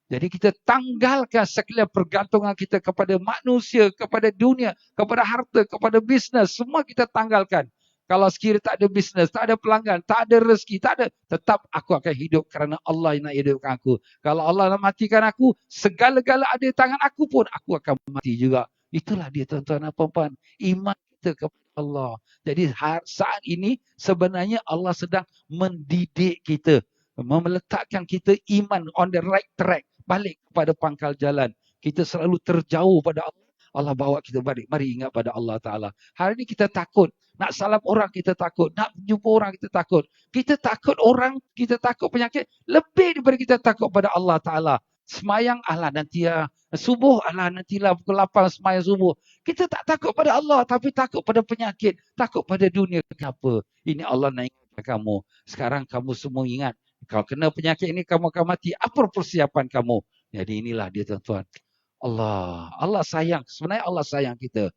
Jadi kita tanggalkan sekalian pergantungan kita kepada manusia, kepada dunia, kepada harta, kepada bisnes. Semua kita tanggalkan. Kalau sekiranya tak ada bisnes, tak ada pelanggan, tak ada rezeki, tak ada, tetap aku akan hidup kerana Allah yang nak hidupkan aku. Kalau Allah nak matikan aku, segala-gala ada di tangan aku pun, aku akan mati juga. Itulah dia, tuan-tuan dan puan-puan. Iman kita kepada Allah. Jadi saat ini sebenarnya Allah sedang mendidik kita, meletakkan kita iman on the right track. Balik kepada pangkal jalan. Kita selalu terjauh pada Allah. Allah bawa kita balik. Mari ingat pada Allah Ta'ala. Hari ini kita takut. Nak salam orang kita takut. Nak jumpa orang kita takut. Kita takut orang, kita takut penyakit. Lebih daripada kita takut pada Allah Ta'ala. Semayang Allah nanti ya. Subuh Allah nantilah pukul 8 semayang subuh. Kita tak takut pada Allah. Tapi takut pada penyakit. Takut pada dunia. Kenapa? Ini Allah nak ingatkan kamu. Sekarang kamu semua ingat. Kalau kena penyakit ini kamu akan mati. Apa persiapan kamu? Jadi inilah dia, tuan-tuan. Allah sayang. Sebenarnya Allah sayang kita.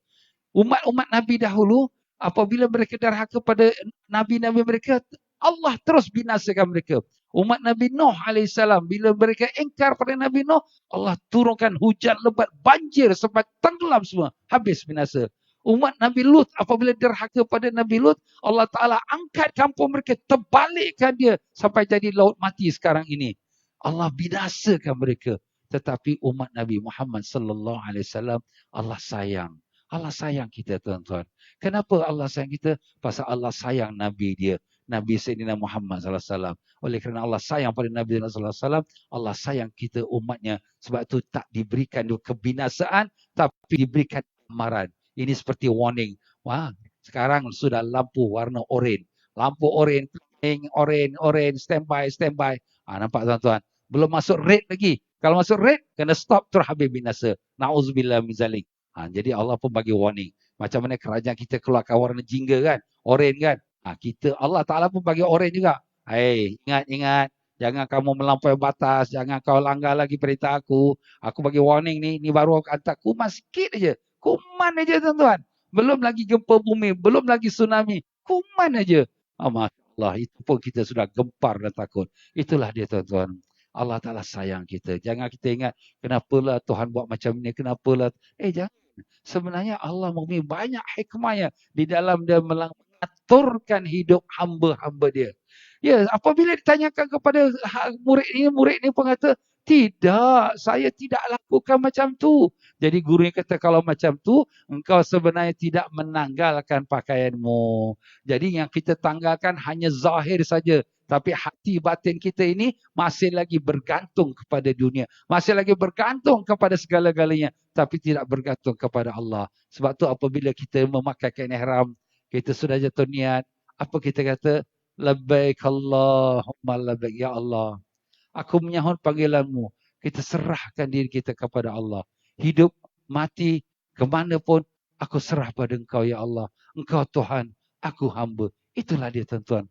Umat-umat Nabi dahulu, apabila mereka derhaka pada Nabi-Nabi mereka, Allah terus binasakan mereka. Umat Nabi Nuh AS, bila mereka ingkar pada Nabi Nuh, Allah turunkan hujan lebat, banjir sampai tenggelam semua. Habis binasa. Umat Nabi Lut, apabila derhaka pada Nabi Lut, Allah Ta'ala angkat kampung mereka, terbalikkan dia sampai jadi laut mati sekarang ini. Allah binasakan mereka. Tetapi umat Nabi Muhammad sallallahu alaihi wasallam, Allah sayang. Allah sayang kita, tuan-tuan. Kenapa Allah sayang kita? Pasal Allah sayang Nabi dia. Nabi Sayyidina Muhammad sallallahu alaihi wasallam. Oleh kerana Allah sayang pada Nabi sallallahu alaihi wasallam, Allah sayang kita umatnya. Sebab itu tak diberikan kebinasaan, tapi diberikan amaran. Ini seperti warning. Wah, sekarang sudah lampu warna oranye. Lampu oranye, orange, standby. Nampak, tuan-tuan? Belum masuk red lagi. Kalau masuk red, kena stop, terus habis binasa. Na'udzubillah min zalik. Jadi Allah pun bagi warning. Macam mana kerajaan kita keluarkan warna jingga kan? Oren kan? Kita, Allah Ta'ala pun bagi oren juga. Ingat. Jangan kamu melampaui batas. Jangan kau langgar lagi perintah aku. Aku bagi warning ni. Ni baru aku hantar kuman sikit aja. Kuman aja, tuan-tuan. Belum lagi gempa bumi. Belum lagi tsunami. Kuman aja. Masya Allah. Itu pun kita sudah gempar dan takut. Itulah dia, tuan-tuan. Allah Ta'ala sayang kita. Jangan kita ingat, kenapalah Tuhan buat macam ni, kenapalah. Jangan. Sebenarnya Allah mempunyai banyak hikmahnya di dalam dia mengaturkan hidup hamba-hamba dia. Ya, apabila ditanyakan kepada murid ini pun kata, tidak, saya tidak lakukan macam tu. Jadi gurunya kata, kalau macam tu, engkau sebenarnya tidak menanggalkan pakaianmu. Jadi yang kita tanggalkan hanya zahir saja. Tapi hati batin kita ini masih lagi bergantung kepada dunia. Masih lagi bergantung kepada segala-galanya. Tapi tidak bergantung kepada Allah. Sebab tu apabila kita memakai kain ihram, kita sudah jatuh niat. Apa kita kata? Labbaik Allahumma labbaik. Ya Allah, aku menyahut panggilanmu. Kita serahkan diri kita kepada Allah. Hidup, mati, kemanapun, aku serah pada engkau, ya Allah. Engkau Tuhan, aku hamba. Itulah dia, tuan-tuan.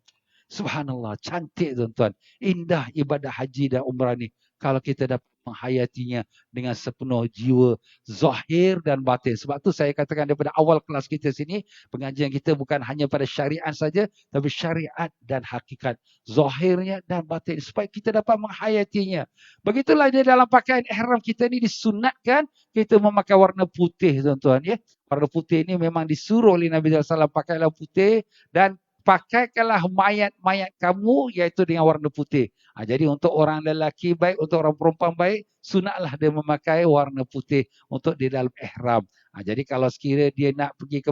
Subhanallah, cantik, tuan-tuan. Indah ibadah haji dan umrah ni. Kalau kita dapat menghayatinya dengan sepenuh jiwa, zahir dan batin. Sebab tu saya katakan daripada awal kelas kita sini, pengajian kita bukan hanya pada syariat saja, tapi syariat dan hakikat. Zahirnya dan batin. Supaya kita dapat menghayatinya. Begitulah dia dalam pakaian ihram kita ni disunatkan, kita memakai warna putih, tuan-tuan. Ya. Warna putih ini memang disuruh oleh Nabi SAW, pakailah putih dan pakaikanlah mayat-mayat kamu iaitu dengan warna putih. Jadi untuk orang lelaki baik, untuk orang perempuan baik, sunatlah dia memakai warna putih untuk di dalam ihram. Jadi kalau sekiranya dia nak pergi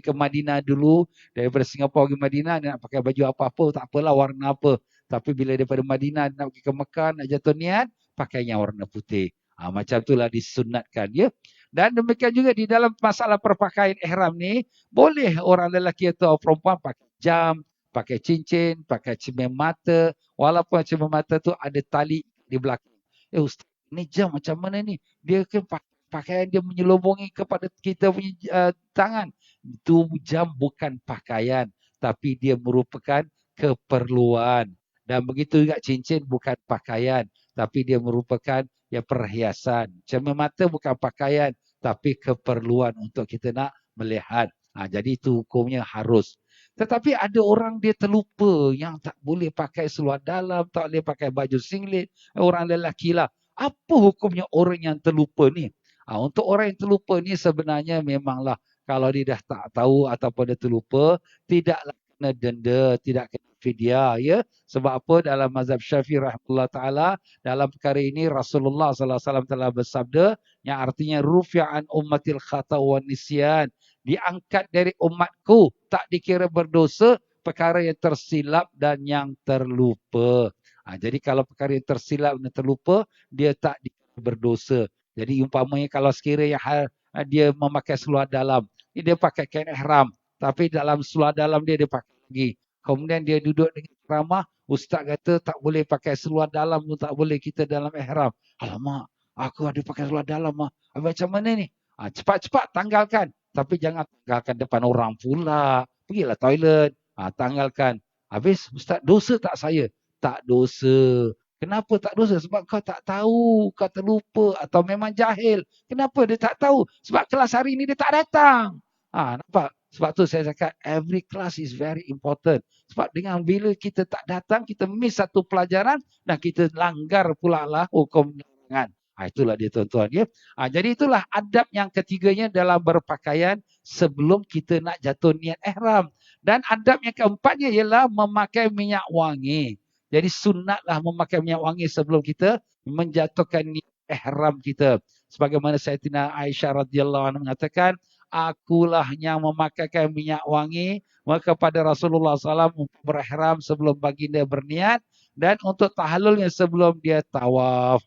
ke Madinah dulu, daripada Singapura pergi Madinah, dia nak pakai baju apa-apa, tak apalah warna apa. Tapi bila daripada Madinah nak pergi ke Mekah, nak jatuh niat, pakainya warna putih. Macam itulah disunatkan ya. Dan demikian juga di dalam masalah perpakaian ihram ni, boleh orang lelaki atau perempuan pakai jam, pakai cincin, pakai cermin mata, walaupun cermin mata tu ada tali di belakang. Ustaz, ni jam macam mana ni? Dia kan pakaian dia menyelubungi kepada kita punya tangan. Itu jam bukan pakaian, tapi dia merupakan keperluan. Dan begitu juga cincin bukan pakaian, tapi dia merupakan ya perhiasan. Cermin mata bukan pakaian, tapi keperluan untuk kita nak melihat. Jadi itu hukumnya harus. Tetapi ada orang dia terlupa yang tak boleh pakai seluar dalam, tak boleh pakai baju singlet, orang lelaki lah. Apa hukumnya orang yang terlupa ni? Untuk orang yang terlupa ni sebenarnya memanglah kalau dia dah tak tahu ataupun dia terlupa, tidaklah kena denda, tidak kena fidyah ya. Sebab apa? Dalam mazhab Syafi'i rahimahullah taala, dalam perkara ini Rasulullah sallallahu alaihi wasallam telah bersabda yang artinya rufi'an ummatil khata' wan nisyan, diangkat dari umatku, tak dikira berdosa perkara yang tersilap dan yang terlupa. Jadi kalau perkara yang tersilap dan terlupa, dia tak dikira berdosa. Jadi umpamanya kalau sekiranya dia memakai seluar dalam, dia pakai kain ihram, tapi dalam seluar dalam dia pakai lagi. Kemudian dia duduk dengan ceramah, ustaz kata tak boleh pakai seluar dalam pun tak boleh kita dalam ihram. Alamak, aku ada pakai seluar dalam ah. Macam mana ni? Cepat-cepat tanggalkan. Tapi jangan tanggalkan depan orang pula. Pergilah toilet. Tanggalkan. Habis, ustaz, dosa tak saya? Tak dosa. Kenapa tak dosa? Sebab kau tak tahu. Kau terlupa atau memang jahil. Kenapa dia tak tahu? Sebab kelas hari ini dia tak datang. Nampak? Sebab tu saya cakap every class is very important. Sebab dengan bila kita tak datang, kita miss satu pelajaran dan kita langgar pula lah hukum larangan. Itulah dia tuan-tuan ya. Jadi itulah adab yang ketiganya dalam berpakaian sebelum kita nak jatuh niat ihram. Dan adab yang keempatnya ialah memakai minyak wangi. Jadi sunatlah memakai minyak wangi sebelum kita menjatuhkan niat ihram kita. Sebagaimana Sayyidina Aisyah radhiyallahu anha mengatakan, akulah yang memakaikan minyak wangi kepada Rasulullah SAW untuk berihram sebelum baginda berniat dan untuk tahallulnya sebelum dia tawaf.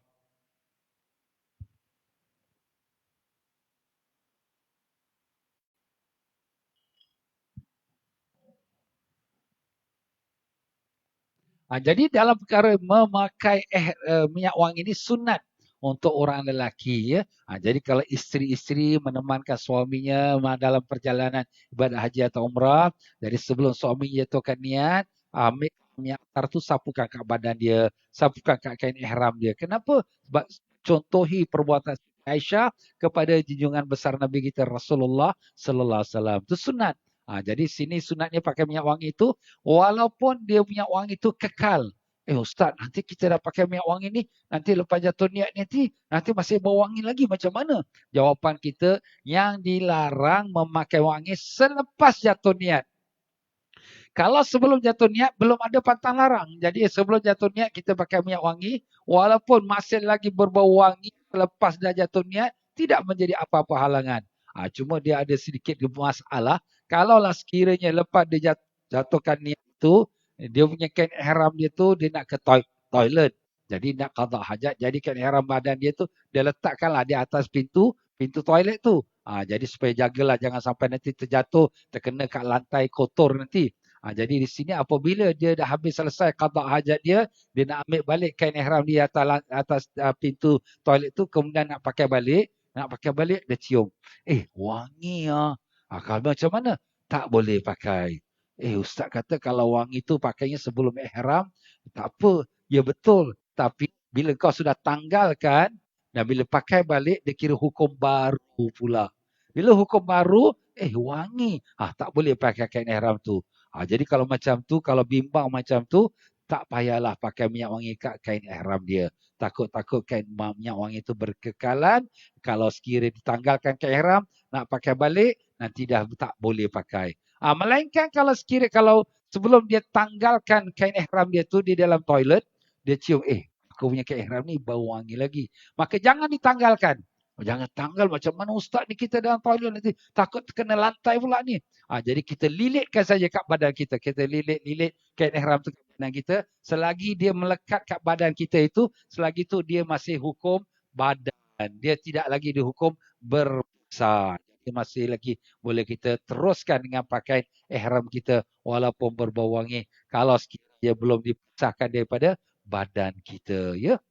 Jadi dalam perkara memakai minyak wangi ini sunat untuk orang lelaki ya. Jadi kalau isteri-isteri menemankan suaminya dalam perjalanan ibadah haji atau umrah, jadi sebelum suami jatuhkan niat, ambil minyak atar tu sapukan kat badan dia, sapukan kat kain ihram dia. Kenapa? Sebab contohi perbuatan Aisyah kepada junjungan besar Nabi kita Rasulullah sallallahu alaihi wasallam. Itu sunat. Jadi sini sunatnya pakai minyak wangi itu walaupun dia minyak wangi itu kekal. Ustaz, nanti kita dah pakai minyak wangi ni, nanti lepas jatuh niat nanti masih bau wangi lagi macam mana? Jawapan kita yang dilarang memakai wangi selepas jatuh niat. Kalau sebelum jatuh niat belum ada pantang larang. Jadi sebelum jatuh niat kita pakai minyak wangi walaupun masih lagi berbau wangi lepas dah jatuh niat tidak menjadi apa-apa halangan. Cuma dia ada sedikit masalah. Kalaulah sekiranya lepas dia jatuhkan niat itu, dia punya kain ihram dia tu dia nak ke toilet. Jadi nak qada hajat, jadi kain ihram badan dia tu dia letakkanlah di atas pintu toilet tu. Jadi supaya jagalah jangan sampai nanti terjatuh, terkena kat lantai kotor nanti. Jadi di sini apabila dia dah habis selesai qada hajat dia nak ambil balik kain ihram dia atas pintu toilet tu, kemudian nak pakai balik dia cium. Wangi ah. Kalau macam mana? Tak boleh pakai. Ustaz kata kalau wangi tu pakainya sebelum ihram, tak apa. Ya betul. Tapi bila kau sudah tanggalkan dan bila pakai balik dia kira hukum baru pula. Bila hukum baru, wangi. Tak boleh pakai kain ihram tu. Jadi kalau macam tu, kalau bimbang macam tu, tak payahlah pakai minyak wangi kat kain ihram dia. Takut-takut kain minyak wangi itu berkekalan. Kalau sekiranya ditanggalkan kain ihram, nak pakai balik, nanti dah tak boleh pakai. Melainkan kalau sekiranya kalau sebelum dia tanggalkan kain ihram dia tu di dalam toilet, dia cium, aku punya kain ihram ni bau wangi lagi. Maka jangan ditanggalkan. Jangan tanggal macam mana ustaz ni kita dalam toilet nanti. Takut kena lantai pula ni. Jadi kita lilitkan saja kat badan kita. Kita lilit kain ihram tu badan kita, selagi dia melekat kat badan kita itu, selagi itu dia masih hukum badan. Dia tidak lagi dihukum berpuasa. Dia masih lagi boleh kita teruskan dengan pakaian ihram kita walaupun berbau wangi kalau sekiranya dia belum dipisahkan daripada badan kita, ya.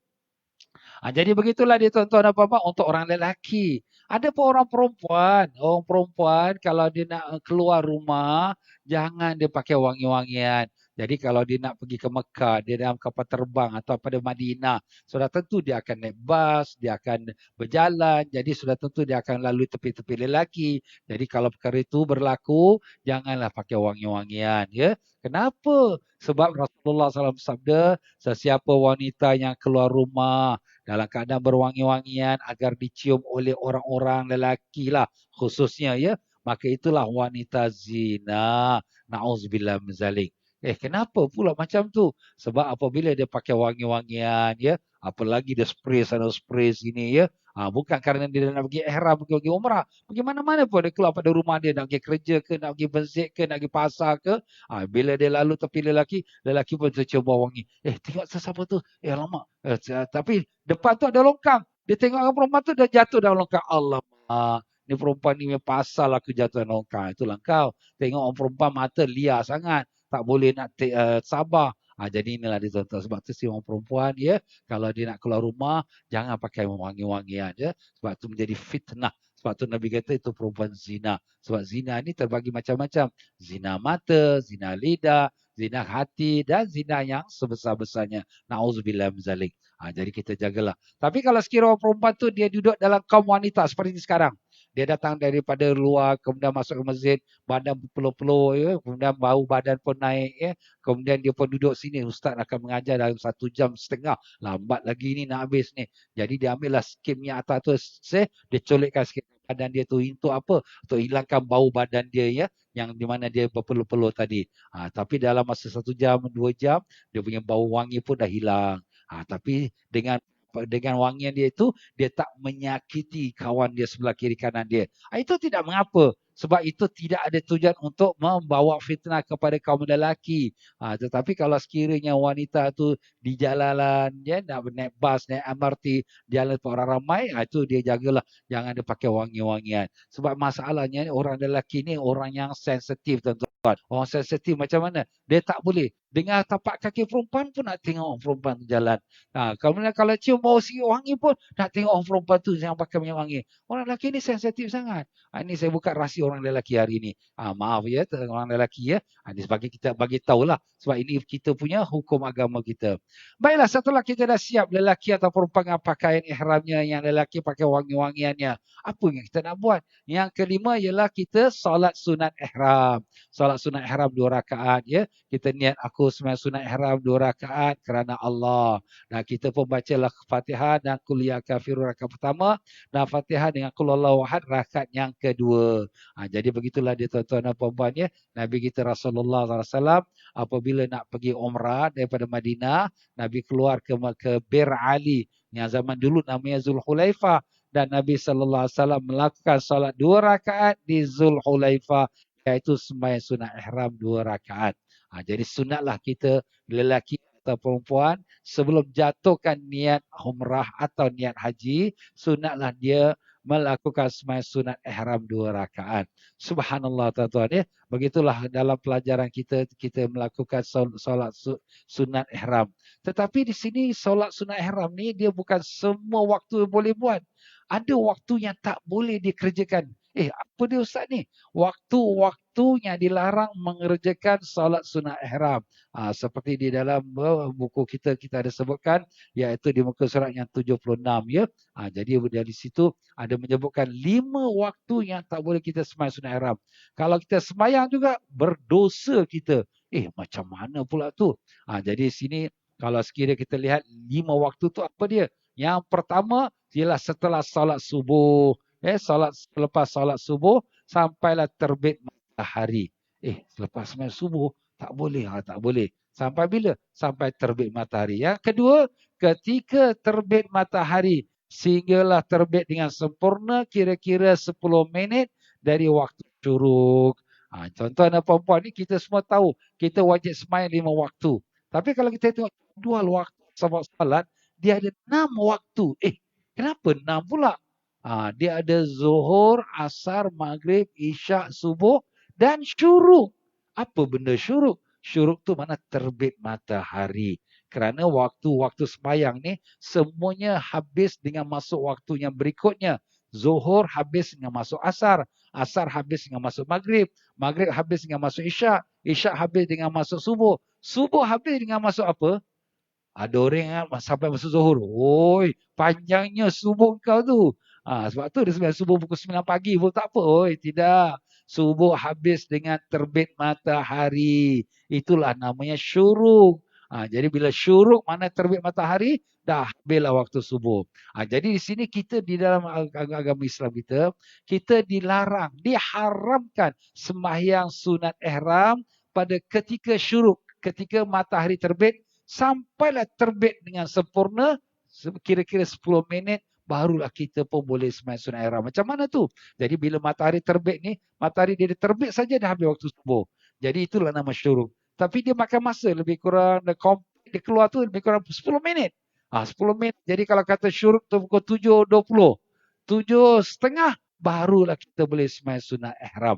Jadi begitulah dia tuan-tuan dan puan-puan untuk orang lelaki. Ada pun orang perempuan. Orang perempuan kalau dia nak keluar rumah, jangan dia pakai wangi-wangian. Jadi kalau dia nak pergi ke Mekah, dia dalam kapal terbang atau pada Madinah, sudah tentu dia akan naik bas, dia akan berjalan. Jadi sudah tentu dia akan lalui tepi-tepi lelaki. Jadi kalau perkara itu berlaku, janganlah pakai wangi-wangian, ya. Kenapa? Sebab Rasulullah SAW sabda, sesiapa wanita yang keluar rumah dalam keadaan berwangi-wangian agar dicium oleh orang-orang lelaki lah khususnya, ya, maka itulah wanita zina. Na'udzubillah min zalik. Kenapa pula macam tu? Sebab apabila dia pakai wangi-wangian, ya, apalagi dia spray sana spray sini, ya, bukan kerana dia nak pergi ihram, pergi umrah, pergi mana-mana pun dia keluar pada rumah dia, nak pergi kerja ke, nak pergi masjid ke, nak pergi pasar ke, bila dia lalu tepi lelaki, lelaki pun tercium bau wangi. Tengok sesiapa tu, alamak. Tapi depan tu ada longkang. Dia tengok orang perempuan tu dah jatuh dalam longkang. Alamak, ni perempuan ni memang pasal aku jatuh dalam longkang. Itulah kau. Tengok orang perempuan mata liar sangat. Tak boleh nak sabar. Jadi inilah dia tuan-tuan. Sebab tu si orang perempuan, ya, kalau dia nak keluar rumah, jangan pakai wangi-wangian, ya. Sebab tu menjadi fitnah. Sebab tu Nabi kata itu perempuan zina. Sebab zina ni terbagi macam-macam. Zina mata, zina lidah, zina hati dan zina yang sebesar-besarnya. Na'udzubillah min zalik. Jadi kita jagalah. Tapi kalau sekiranya orang perempuan tu dia duduk dalam kaum wanita seperti sekarang. Dia datang daripada luar, kemudian masuk ke masjid, badan berpeluh-peluh, ya, kemudian bau badan pun naik, ya. Kemudian dia pun duduk sini, ustaz akan mengajar dalam 1 jam setengah. Lambat lagi ni nak habis ni. Jadi dia ambillah skim yang atas tu, dia colekkan sikit badan dia tu untuk apa? Untuk hilangkan bau badan dia, ya, yang di mana dia berpeluh-peluh tadi. Tapi dalam masa 1 jam, 2 jam, dia punya bau wangi pun dah hilang. Tapi dengan wangian dia itu, dia tak menyakiti kawan dia sebelah kiri kanan dia. Itu tidak mengapa. Sebab itu tidak ada tujuan untuk membawa fitnah kepada kaum lelaki. Tetapi kalau sekiranya wanita tu di jalanan, ya, nak naik bas, naik MRT, jalan orang ramai, itu dia jagalah. Jangan dia pakai wangi-wangian. Sebab masalahnya orang lelaki ni orang yang sensitif, tuan-tuan. Orang sensitif macam mana? Dia tak boleh. Dengar tapak kaki perempuan pun nak tengok orang perempuan tu jalan. Kalau cium bau sikit wangi pun nak tengok orang perempuan tu yang pakai minyak wangi. Orang lelaki ni sensitif sangat. Ini saya buka rahsia orang lelaki hari ini. Maaf, ya, orang lelaki, ya. Ini sebagai kita bagi tahulah. Sebab ini kita punya hukum agama kita. Baiklah, setelah kita dah siap lelaki atau perempuan pakaian ihramnya, yang lelaki pakai wangi-wangiannya, apa yang kita nak buat? Yang kelima ialah kita solat sunat ihram. Solat sunat ihram 2 rakaat, ya. Kita niat aku sembahyang sunat ihram 2 rakaat kerana Allah. Dan kita pun bacalah Fatihah dan Qul ya kafirun rakaat pertama, dan Fatihah dengan Qul huwallahu ahad rakaat yang kedua. Jadi begitulah dia tuan-tuan dan puan-puan, ya. Nabi kita Rasulullah SAW apabila nak pergi umrah daripada Madinah, Nabi keluar ke Bir Ali yang zaman dulu namanya Zulhulaifah, dan Nabi SAW melakukan solat 2 rakaat di Zulhulaifah, iaitu sembahyang sunat ihram 2 rakaat. Jadi sunatlah kita lelaki atau perempuan sebelum jatuhkan niat umrah atau niat haji, sunatlah dia melakukan sembahyang sunat ihram 2 rakaat. Subhanallah, tuan-tuan, ya. Begitulah dalam pelajaran kita melakukan solat sunat ihram. Tetapi di sini solat sunat ihram ni dia bukan semua waktu boleh buat. Ada waktu yang tak boleh dikerjakan. Apa dia ustaz ni? Waktu-waktu yang dilarang mengerjakan solat sunat ihram. Seperti di dalam buku kita ada sebutkan, iaitu di muka surat yang 76, ya. Jadi dari situ ada menyebutkan 5 waktu yang tak boleh kita sembahyang sunat ihram. Kalau kita sembahyang juga berdosa kita. Macam mana pula tu? Jadi sini kalau sekiranya kita lihat 5 waktu tu apa dia? Yang pertama ialah setelah solat subuh. Selepas solat subuh sampailah terbit matahari. Selepas sembahyang subuh tak boleh. Tak boleh. Sampai bila? Sampai terbit matahari. Yang kedua, ketika terbit matahari sehinggalah terbit dengan sempurna kira-kira 10 minit dari waktu syuruk. Tuan-tuan dan puan-puan ni kita semua tahu kita wajib sembahyang 5 waktu. Tapi kalau kita tengok jadual waktu sama salat, dia ada 6 waktu. Kenapa 6 pula? Dia ada Zuhur, Asar, Maghrib, Isyak, Subuh dan Syuruk. Apa benda syuruk? Syuruk tu mana terbit matahari. Kerana waktu-waktu sembahyang ni semuanya habis dengan masuk waktu yang berikutnya. Zuhur habis dengan masuk Asar. Asar habis dengan masuk Maghrib. Maghrib habis dengan masuk Isyak. Isyak habis dengan masuk Subuh. Subuh habis dengan masuk apa? Ada orang sampai masuk Zuhur. Oi, panjangnya subuh kau tu. Sebab tu dia sembahyang subuh pukul 9 pagi pun tak apa. Oi, tidak. Subuh habis dengan terbit matahari. Itulah namanya syuruk. Jadi bila syuruk mana terbit matahari, dah habislah waktu subuh. Jadi di sini kita di dalam agama Islam kita dilarang, diharamkan sembahyang sunat ihram pada ketika syuruk, ketika matahari terbit sampailah terbit dengan sempurna, kira-kira 10 minit barulah kita pun boleh sembahyang sunat ihram. Macam mana tu? Jadi bila matahari terbit ni, matahari dia terbit saja dah habis waktu subuh. Jadi itulah nama syuruk. Tapi dia makan masa lebih kurang, dia keluar tu lebih kurang 10 minit. 10 minit. Jadi kalau kata syuruk tu pukul 7.20, 7.30 barulah kita boleh sembahyang sunat ihram.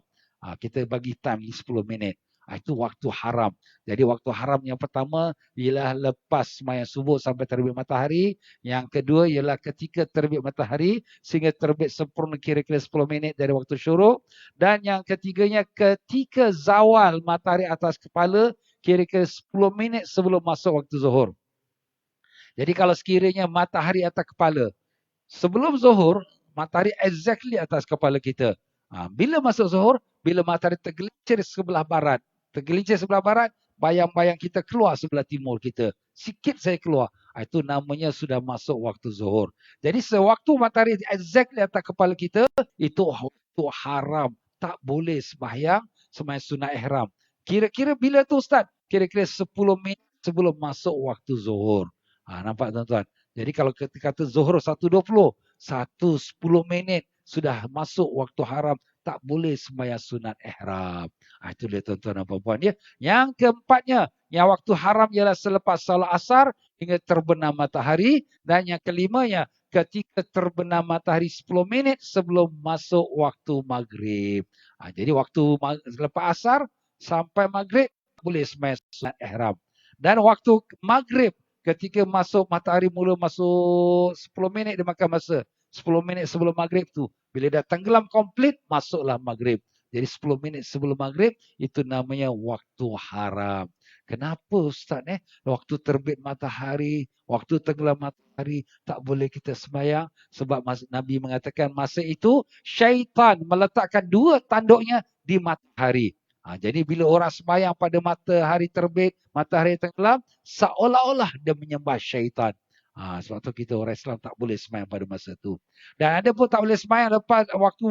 Kita bagi time 10 minit. Itu waktu haram. Jadi waktu haram yang pertama ialah lepas sembahyang subuh sampai terbit matahari. Yang kedua ialah ketika terbit matahari sehingga terbit sempurna kira-kira 10 minit dari waktu syuruk. Dan yang ketiganya ketika zawal matahari atas kepala kira-kira 10 minit sebelum masuk waktu zuhur. Jadi kalau sekiranya matahari atas kepala sebelum zuhur, matahari exactly atas kepala kita. Bila masuk zuhur, bila matahari tergelincir sebelah barat. Tergelincir sebelah barat, bayang-bayang kita keluar sebelah timur kita. Sikit saya keluar. Itu namanya sudah masuk waktu zuhur. Jadi sewaktu matahari exactly atas kepala kita, itu waktu haram. Tak boleh sembahyang sunat ihram. Kira-kira bila tu Ustaz? Kira-kira 10 minit sebelum masuk waktu zuhur. Nampak tuan-tuan? Jadi kalau kita kata zuhur 1.20, 1:10 minit sudah masuk waktu haram, tak boleh sembahyang sunat ihram. Itu dia tuan-tuan dan puan-puan ya. Yang keempatnya, yang waktu haram ialah selepas salat asar hingga terbenam matahari. Dan yang kelimanya, ketika terbenam matahari 10 minit sebelum masuk waktu maghrib. Jadi waktu selepas asar sampai maghrib boleh sembahyang sunat ihram. Dan waktu maghrib ketika masuk matahari mula masuk 10 minit dia makan masa. 10 minit sebelum maghrib tu. Bila dah tenggelam komplit, masuklah maghrib. Jadi 10 minit sebelum maghrib, itu namanya waktu haram. Kenapa Ustaz? Waktu terbit matahari, waktu tenggelam matahari, tak boleh kita sembahyang. Sebab Nabi mengatakan masa itu, syaitan meletakkan 2 tanduknya di matahari. Jadi bila orang sembahyang pada matahari terbit, matahari tenggelam, seolah-olah dia menyembah syaitan. Sebab tu kita orang Islam tak boleh sembahyang pada masa tu. Dan ada pun tak boleh sembahyang lepas waktu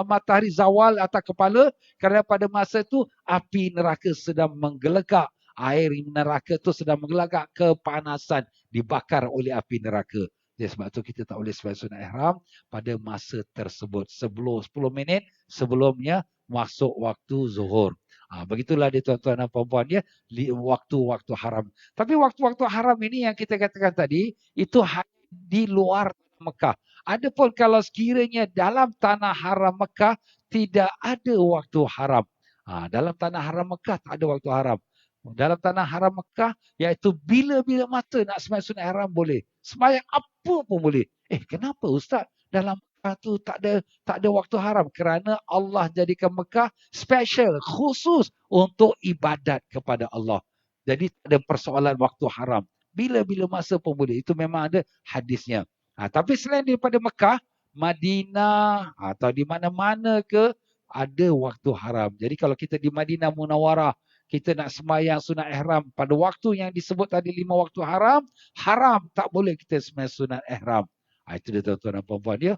matahari zawal atas kepala, kerana pada masa tu api neraka sedang menggelegak. Air neraka tu sedang menggelegak, kepanasan, dibakar oleh api neraka. Jadi sebab tu kita tak boleh sembahyang sunat ihram pada masa tersebut. Sebelum 10 minit sebelumnya masuk waktu zuhur. Begitulah dia tuan-tuan dan puan-puan dia, waktu-waktu haram. Tapi waktu-waktu haram ini yang kita katakan tadi, itu di luar Mekah. Adapun kalau sekiranya dalam tanah haram Mekah, tidak ada waktu haram. Dalam tanah haram Mekah tak ada waktu haram. Dalam tanah haram Mekah, iaitu bila-bila mata nak sembahyang sunat ihram boleh. Sembahyang apa pun boleh. Kenapa Ustaz? Dalam Mekah tu tak ada waktu haram. Kerana Allah jadikan Mekah special, khusus untuk ibadat kepada Allah. Jadi tak ada persoalan waktu haram. Bila-bila masa pun boleh. Itu memang ada hadisnya. Tapi selain daripada Mekah, Madinah atau di mana-mana ke ada waktu haram. Jadi kalau kita di Madinah Munawarah, kita nak sembahyang sunat ihram pada waktu yang disebut tadi 5 waktu haram, haram, tak boleh kita sembahyang sunat ihram. Itu dia tuan-tuan dan puan-puan dia.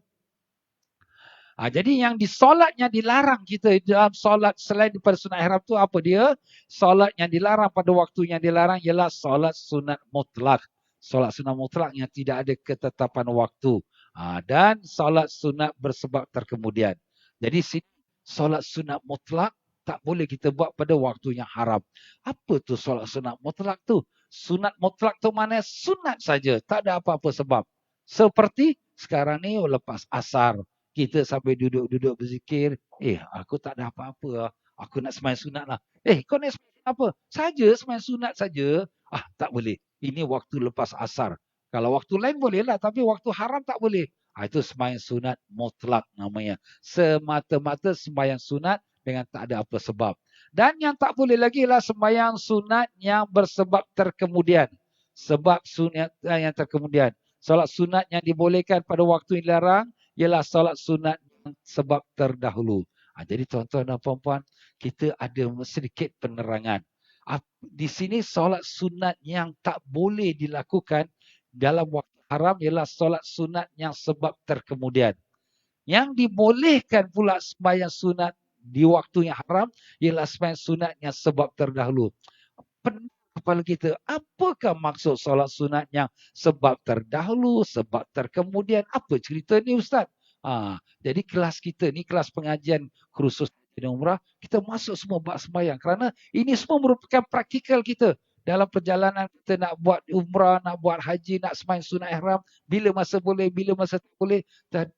Jadi yang disolatnya dilarang kita dalam solat selain daripada sunat ihram tu apa dia? Solat yang dilarang pada waktu yang dilarang ialah solat sunat mutlak. Solat sunat mutlak yang tidak ada ketetapan waktu. Dan solat sunat bersebab terkemudian. Jadi solat sunat mutlak tak boleh kita buat pada waktu yang haram. Apa tu solat sunat mutlak tu? Sunat mutlak tu mana? Sunat saja, tak ada apa-apa sebab. Seperti sekarang ni lepas asar, kita sampai duduk-duduk berzikir, aku tak ada apa-apa lah. Aku nak sembahyang sunat lah. Kau nak sembahyang apa? Saja sembahyang sunat saja. Tak boleh. Ini waktu lepas asar. Kalau waktu lain boleh lah, tapi waktu haram tak boleh. Itu sembahyang sunat mutlak namanya. Semata-mata sembahyang sunat dengan tak ada apa sebab. Dan yang tak boleh lagi lah sembahyang sunat yang bersebab terkemudian. Sebab sunat yang terkemudian. Solat sunat yang dibolehkan pada waktu yang dilarang ialah solat sunat yang sebab terdahulu. Jadi tuan-tuan dan puan-puan, kita ada sedikit penerangan. Di sini solat sunat yang tak boleh dilakukan dalam waktu haram ialah solat sunat yang sebab terkemudian. Yang dibolehkan pula sembahyang sunat di waktu yang haram ialah sembahyang sunat yang sebab terdahulu. Penuh kepala kita, apakah maksud solat sunat yang sebab terdahulu, sebab terkemudian? Apa cerita ni Ustaz? Jadi kelas kita ni, kelas pengajian khusus di umrah, kita masuk semua bab sembahyang kerana ini semua merupakan praktikal kita. Dalam perjalanan kita nak buat umrah, nak buat haji, nak sembahyang sunat ihram, bila masa boleh, bila masa tak boleh.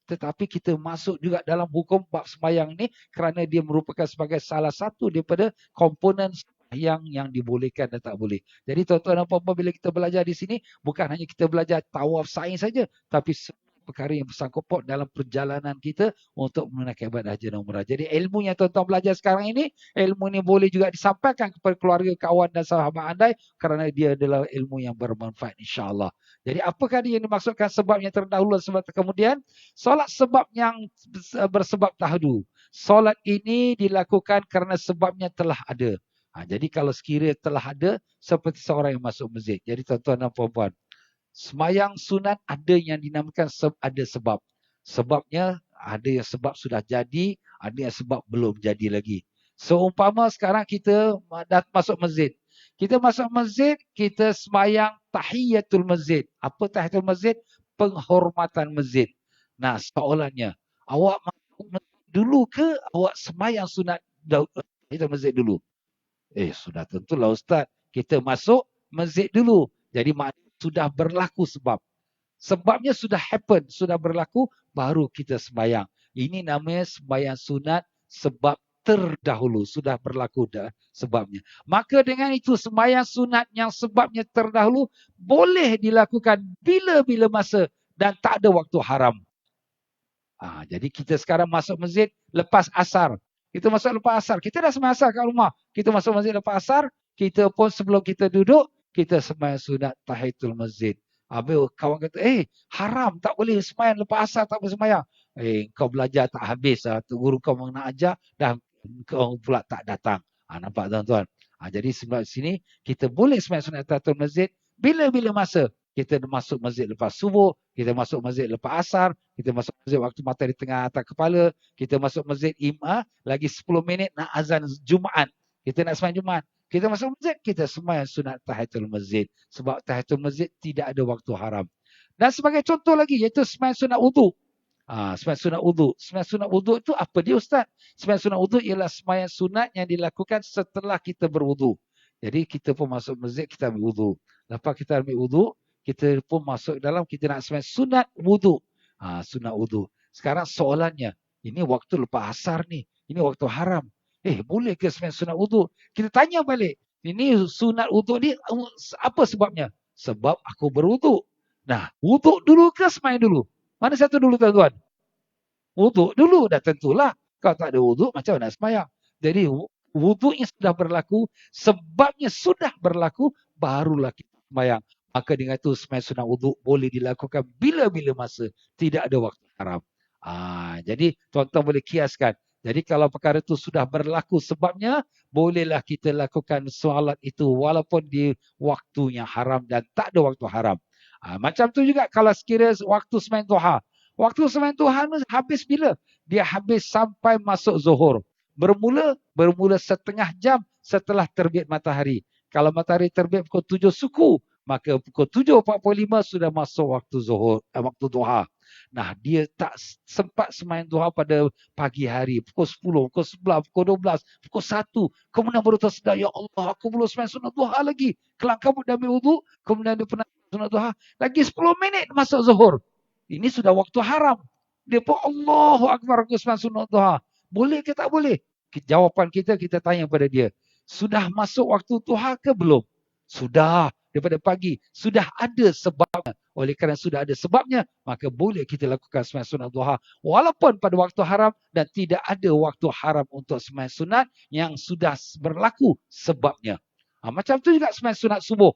Tetapi kita masuk juga dalam hukum bab sembahyang ni kerana dia merupakan sebagai salah satu daripada komponen yang dibolehkan dan tak boleh. Jadi tuan-tuan dan puan-puan, bila kita belajar di sini, bukan hanya kita belajar tawaf sa'i saja, tapi perkara yang bersangkut paut dalam perjalanan kita untuk menunaikan ibadah haji dan umrah. Jadi ilmu yang tuan-tuan belajar sekarang ini, ilmu ini boleh juga disampaikan kepada keluarga, kawan dan sahabat andai kerana dia adalah ilmu yang bermanfaat insya-Allah. Jadi apakah dia yang dimaksudkan sebab yang terdahulu dan sebab kemudian? Solat sebab yang bersebab dahulu. Solat ini dilakukan kerana sebabnya telah ada. Jadi kalau sekiranya telah ada, seperti seorang yang masuk masjid. Jadi tuan-tuan dan puan-puan, sembahyang sunat ada yang dinamakan ada sebab. Sebabnya ada yang sebab sudah jadi, ada yang sebab belum jadi lagi. Seumpama sekarang kita dah masuk masjid. Kita masuk masjid, kita sembahyang tahiyatul masjid. Apa tahiyatul masjid? Penghormatan masjid. Nah, soalannya, awak masuk masjid dulu ke awak sembahyang sunat tahiyatul masjid dulu? Sudah tentulah Ustaz. Kita masuk masjid dulu. Jadi maknanya sudah berlaku sebab. Sebabnya sudah happen, sudah berlaku, baru kita sembahyang. Ini namanya sembahyang sunat sebab terdahulu. Sudah berlaku dah sebabnya. Maka dengan itu sembahyang sunat yang sebabnya terdahulu boleh dilakukan bila-bila masa dan tak ada waktu haram. Jadi kita sekarang masuk masjid lepas asar. Kita masuk lepas asar. Kita dah sembahyang asar kat rumah. Kita masuk masjid lepas asar. Kita pun sebelum kita duduk, kita sembahyang sunat tahiyatul masjid. Habis kawan kata, haram, tak boleh sembahyang lepas asar, tak boleh sembahyang. Kau belajar tak habis lah. Guru kau nak ajar, dah kau pula tak datang. Nampak tuan-tuan? Jadi sebab sini, kita boleh sembahyang sunat tahiyatul masjid bila-bila masa. Kita masuk masjid lepas subuh, kita masuk masjid lepas asar, kita masuk masjid waktu matahari tengah atas kepala, kita masuk masjid lagi 10 minit nak azan Jumaat. Kita nak sembahyang Jumaat. Kita masuk masjid, kita sembahyang sunat tahiyatul masjid. Sebab tahiyatul masjid tidak ada waktu haram. Dan sebagai contoh lagi, iaitu sembahyang sunat wudu. Sembahyang sunat wudu. Sembahyang sunat wudu itu apa dia Ustaz? Sembahyang sunat wudu ialah sembahyang sunat yang dilakukan setelah kita berwudu. Jadi kita pun masuk masjid, kita ambil wudu. Lepas kita ambil wudu, kita pun masuk dalam, kita nak sembahyang sunat wudu. Sunat wudu. Sekarang soalannya, ini waktu lepas asar ni. Ini waktu haram. Boleh ke sembahyang sunat wudu? Kita tanya balik. Ini sunat wudu ni apa sebabnya? Sebab aku berwudu. Nah, wudu dulu ke sembahyang dulu? Mana satu dulu tuan-tuan? Wudu dulu, dah tentulah. Kalau tak ada wudu, macam mana sembahyang? Jadi wudunya sudah berlaku, sebabnya sudah berlaku, barulah kita sembahyang. Maka dengan itu sembahyang sunat wudu boleh dilakukan bila-bila masa, tidak ada waktu haram. Jadi tuan-tuan boleh kiaskan. Jadi kalau perkara itu sudah berlaku sebabnya, bolehlah kita lakukan solat itu walaupun di waktu yang haram dan tak ada waktu haram. Macam tu juga kalau sekiranya waktu sembahyang duha. Waktu sembahyang duha habis bila? Dia habis sampai masuk zuhur. Bermula setengah jam setelah terbit matahari. Kalau matahari terbit pukul 7 suku, maka pukul 7.45 sudah masuk waktu zuhur, waktu duha. Nah, dia tak sempat sembahyang duha pada pagi hari, pukul 10, pukul 11, pukul 12, pukul 1. Kemudian baru tersedar, ya Allah, aku belum sembahyang sunat duha lagi. Kelang kabut dah ambil wuduk, kemudian dia pernah sunat duha. Lagi 10 minit masuk zuhur. Ini sudah waktu haram. Dia pun Allahu Akbar, aku sembahyang sunat duha. Boleh ke tak boleh? Jawapan kita tanya pada dia. Sudah masuk waktu duha ke belum? Sudah. Daripada pagi. Sudah ada sebabnya. Oleh kerana sudah ada sebabnya, maka boleh kita lakukan sembahyang sunat duha. Walaupun pada waktu haram dan tidak ada waktu haram untuk sembahyang sunat yang sudah berlaku sebabnya. Macam tu juga sembahyang sunat subuh.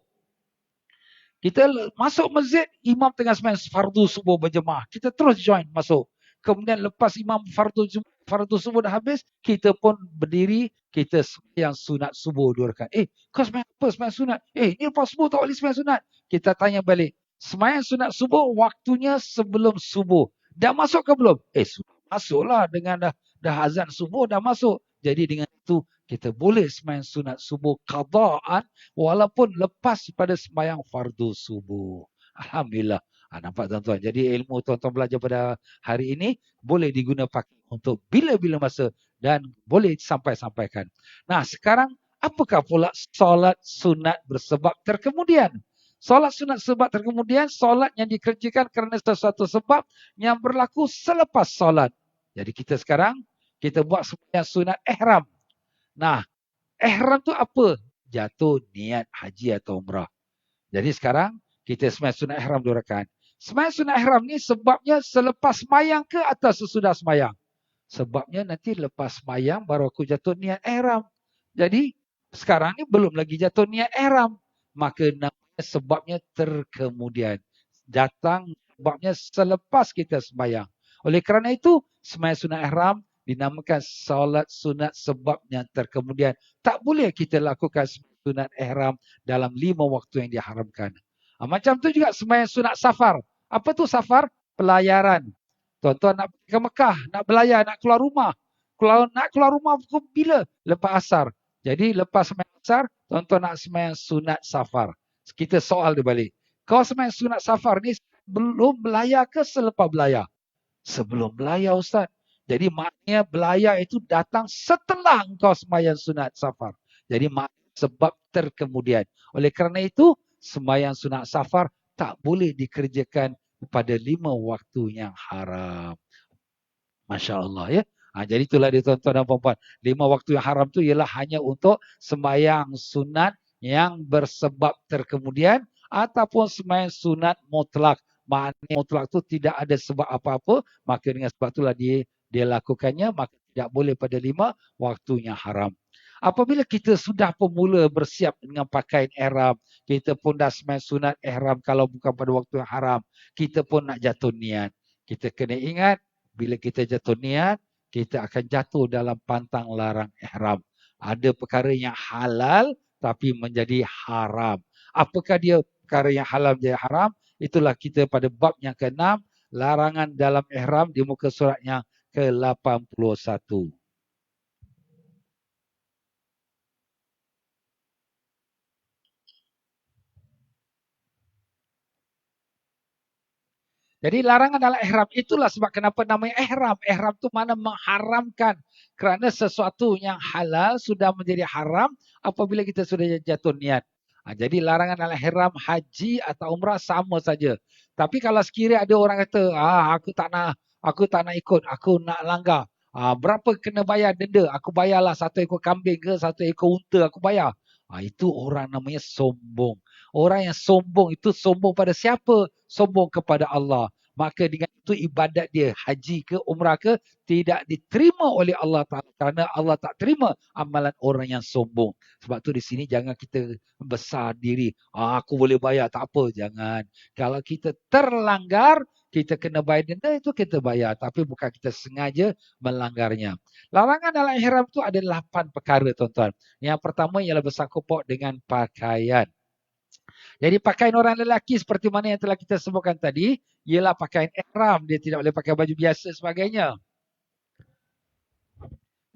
Kita masuk masjid, imam tengah sembahyang fardu subuh berjemaah. Kita terus join masuk. Kemudian lepas imam fardu subuh dah habis, kita pun berdiri, kita sembahyang sunat subuh 2 rakaat. Kau sembahyang apa sembahyang sunat? Ni lepas subuh tak boleh sembahyang sunat. Kita tanya balik. Sembahyang sunat subuh waktunya sebelum subuh. Dah masuk ke belum? Sudah masuklah dengan dah azan subuh dah masuk. Jadi dengan itu kita boleh sembahyang sunat subuh qadaan walaupun lepas pada sembahyang fardu subuh. Alhamdulillah. Nampak tuan-tuan. Jadi ilmu tuan-tuan belajar pada hari ini boleh digunakan untuk bila-bila masa dan boleh sampaikan. Nah, sekarang apakah pula solat sunat bersebab terkemudian? Solat sunat sebab terkemudian, solat yang dikerjakan kerana sesuatu sebab yang berlaku selepas solat. Jadi kita sekarang, kita buat sembahyang sunat ihram. Nah, ihram tu apa? Jatuh niat haji atau umrah. Jadi sekarang kita sembahyang sunat ihram 2 rakaat. Sembahyang sunat ihram ni sebabnya selepas sembahyang ke atau sesudah sembahyang? Sebabnya nanti lepas sembahyang baru aku jatuh niat ihram. Jadi sekarang ni belum lagi jatuh niat ihram. Maka namanya sebabnya terkemudian. Datang sebabnya selepas kita sembahyang. Oleh kerana itu, sembahyang sunat ihram dinamakan solat sunat sebab yang terkemudian. Tak boleh kita lakukan sunat ihram dalam 5 waktu yang diharamkan. Macam tu juga sembahyang sunat safar. Apa tu safar? Pelayaran. Tuan-tuan nak pergi ke Mekah, nak belayar, nak keluar rumah. Nak keluar rumah pukul bila? Lepas asar. Jadi lepas sembahyang asar, tuan-tuan nak sembahyang sunat safar. Kita soal dia balik. Kau sembahyang sunat safar ni belum belayar ke selepas belayar? Sebelum belayar, Ustaz. Jadi maknanya belayar itu datang setelah engkau sembahyang sunat safar. Jadi maknanya sebab terkemudian. Oleh kerana itu, sembahyang sunat safar tak boleh dikerjakan pada 5 waktu yang haram. Masya Allah ya. Jadi itulah dia tuan-tuan dan puan-puan. 5 waktu yang haram tu ialah hanya untuk sembahyang sunat yang bersebab terkemudian ataupun sembahyang sunat mutlak. Maknanya mutlak tu tidak ada sebab apa-apa, maka dengan sebab itulah dia lakukannya, maka tidak boleh pada 5 waktunya haram. Apabila kita sudah pemula bersiap dengan pakaian ihram, kita pun dah sembahyang sunat ihram kalau bukan pada waktu yang haram, kita pun nak jatuh niat. Kita kena ingat, bila kita jatuh niat, kita akan jatuh dalam pantang larang ihram. Ada perkara yang halal tapi menjadi haram. Apakah dia perkara yang halal menjadi haram? Itulah kita pada bab yang ke-6, larangan dalam ihram di muka surat yang ke-81. Jadi larangan dalam ihram itulah sebab kenapa namanya ihram. Ihram tu mana mengharamkan. Kerana sesuatu yang halal sudah menjadi haram apabila kita sudah jatuh niat. Jadi larangan dalam ihram haji atau umrah sama saja. Tapi kalau sekiranya ada orang kata, aku tak nak ikut, aku nak langgar. Berapa kena bayar denda? Aku bayarlah 1 ekor kambing ke 1 ekor unta aku bayar. Itu orang namanya sombong. Orang yang sombong itu sombong pada siapa? Sombong kepada Allah. Maka dengan itu ibadat dia, haji ke umrah ke, tidak diterima oleh Allah Ta'ala. Kerana Allah tak terima amalan orang yang sombong. Sebab tu di sini jangan kita besar diri. Aku boleh bayar, tak apa. Jangan. Kalau kita terlanggar, kita kena bayar denda, itu kita bayar. Tapi bukan kita sengaja melanggarnya. Larangan dalam ihram itu ada 8 perkara, tuan-tuan. Yang pertama ialah bersangkut paut dengan pakaian. Jadi pakaian orang lelaki seperti mana yang telah kita sebutkan tadi, ialah pakaian ihram. Dia tidak boleh pakai baju biasa sebagainya.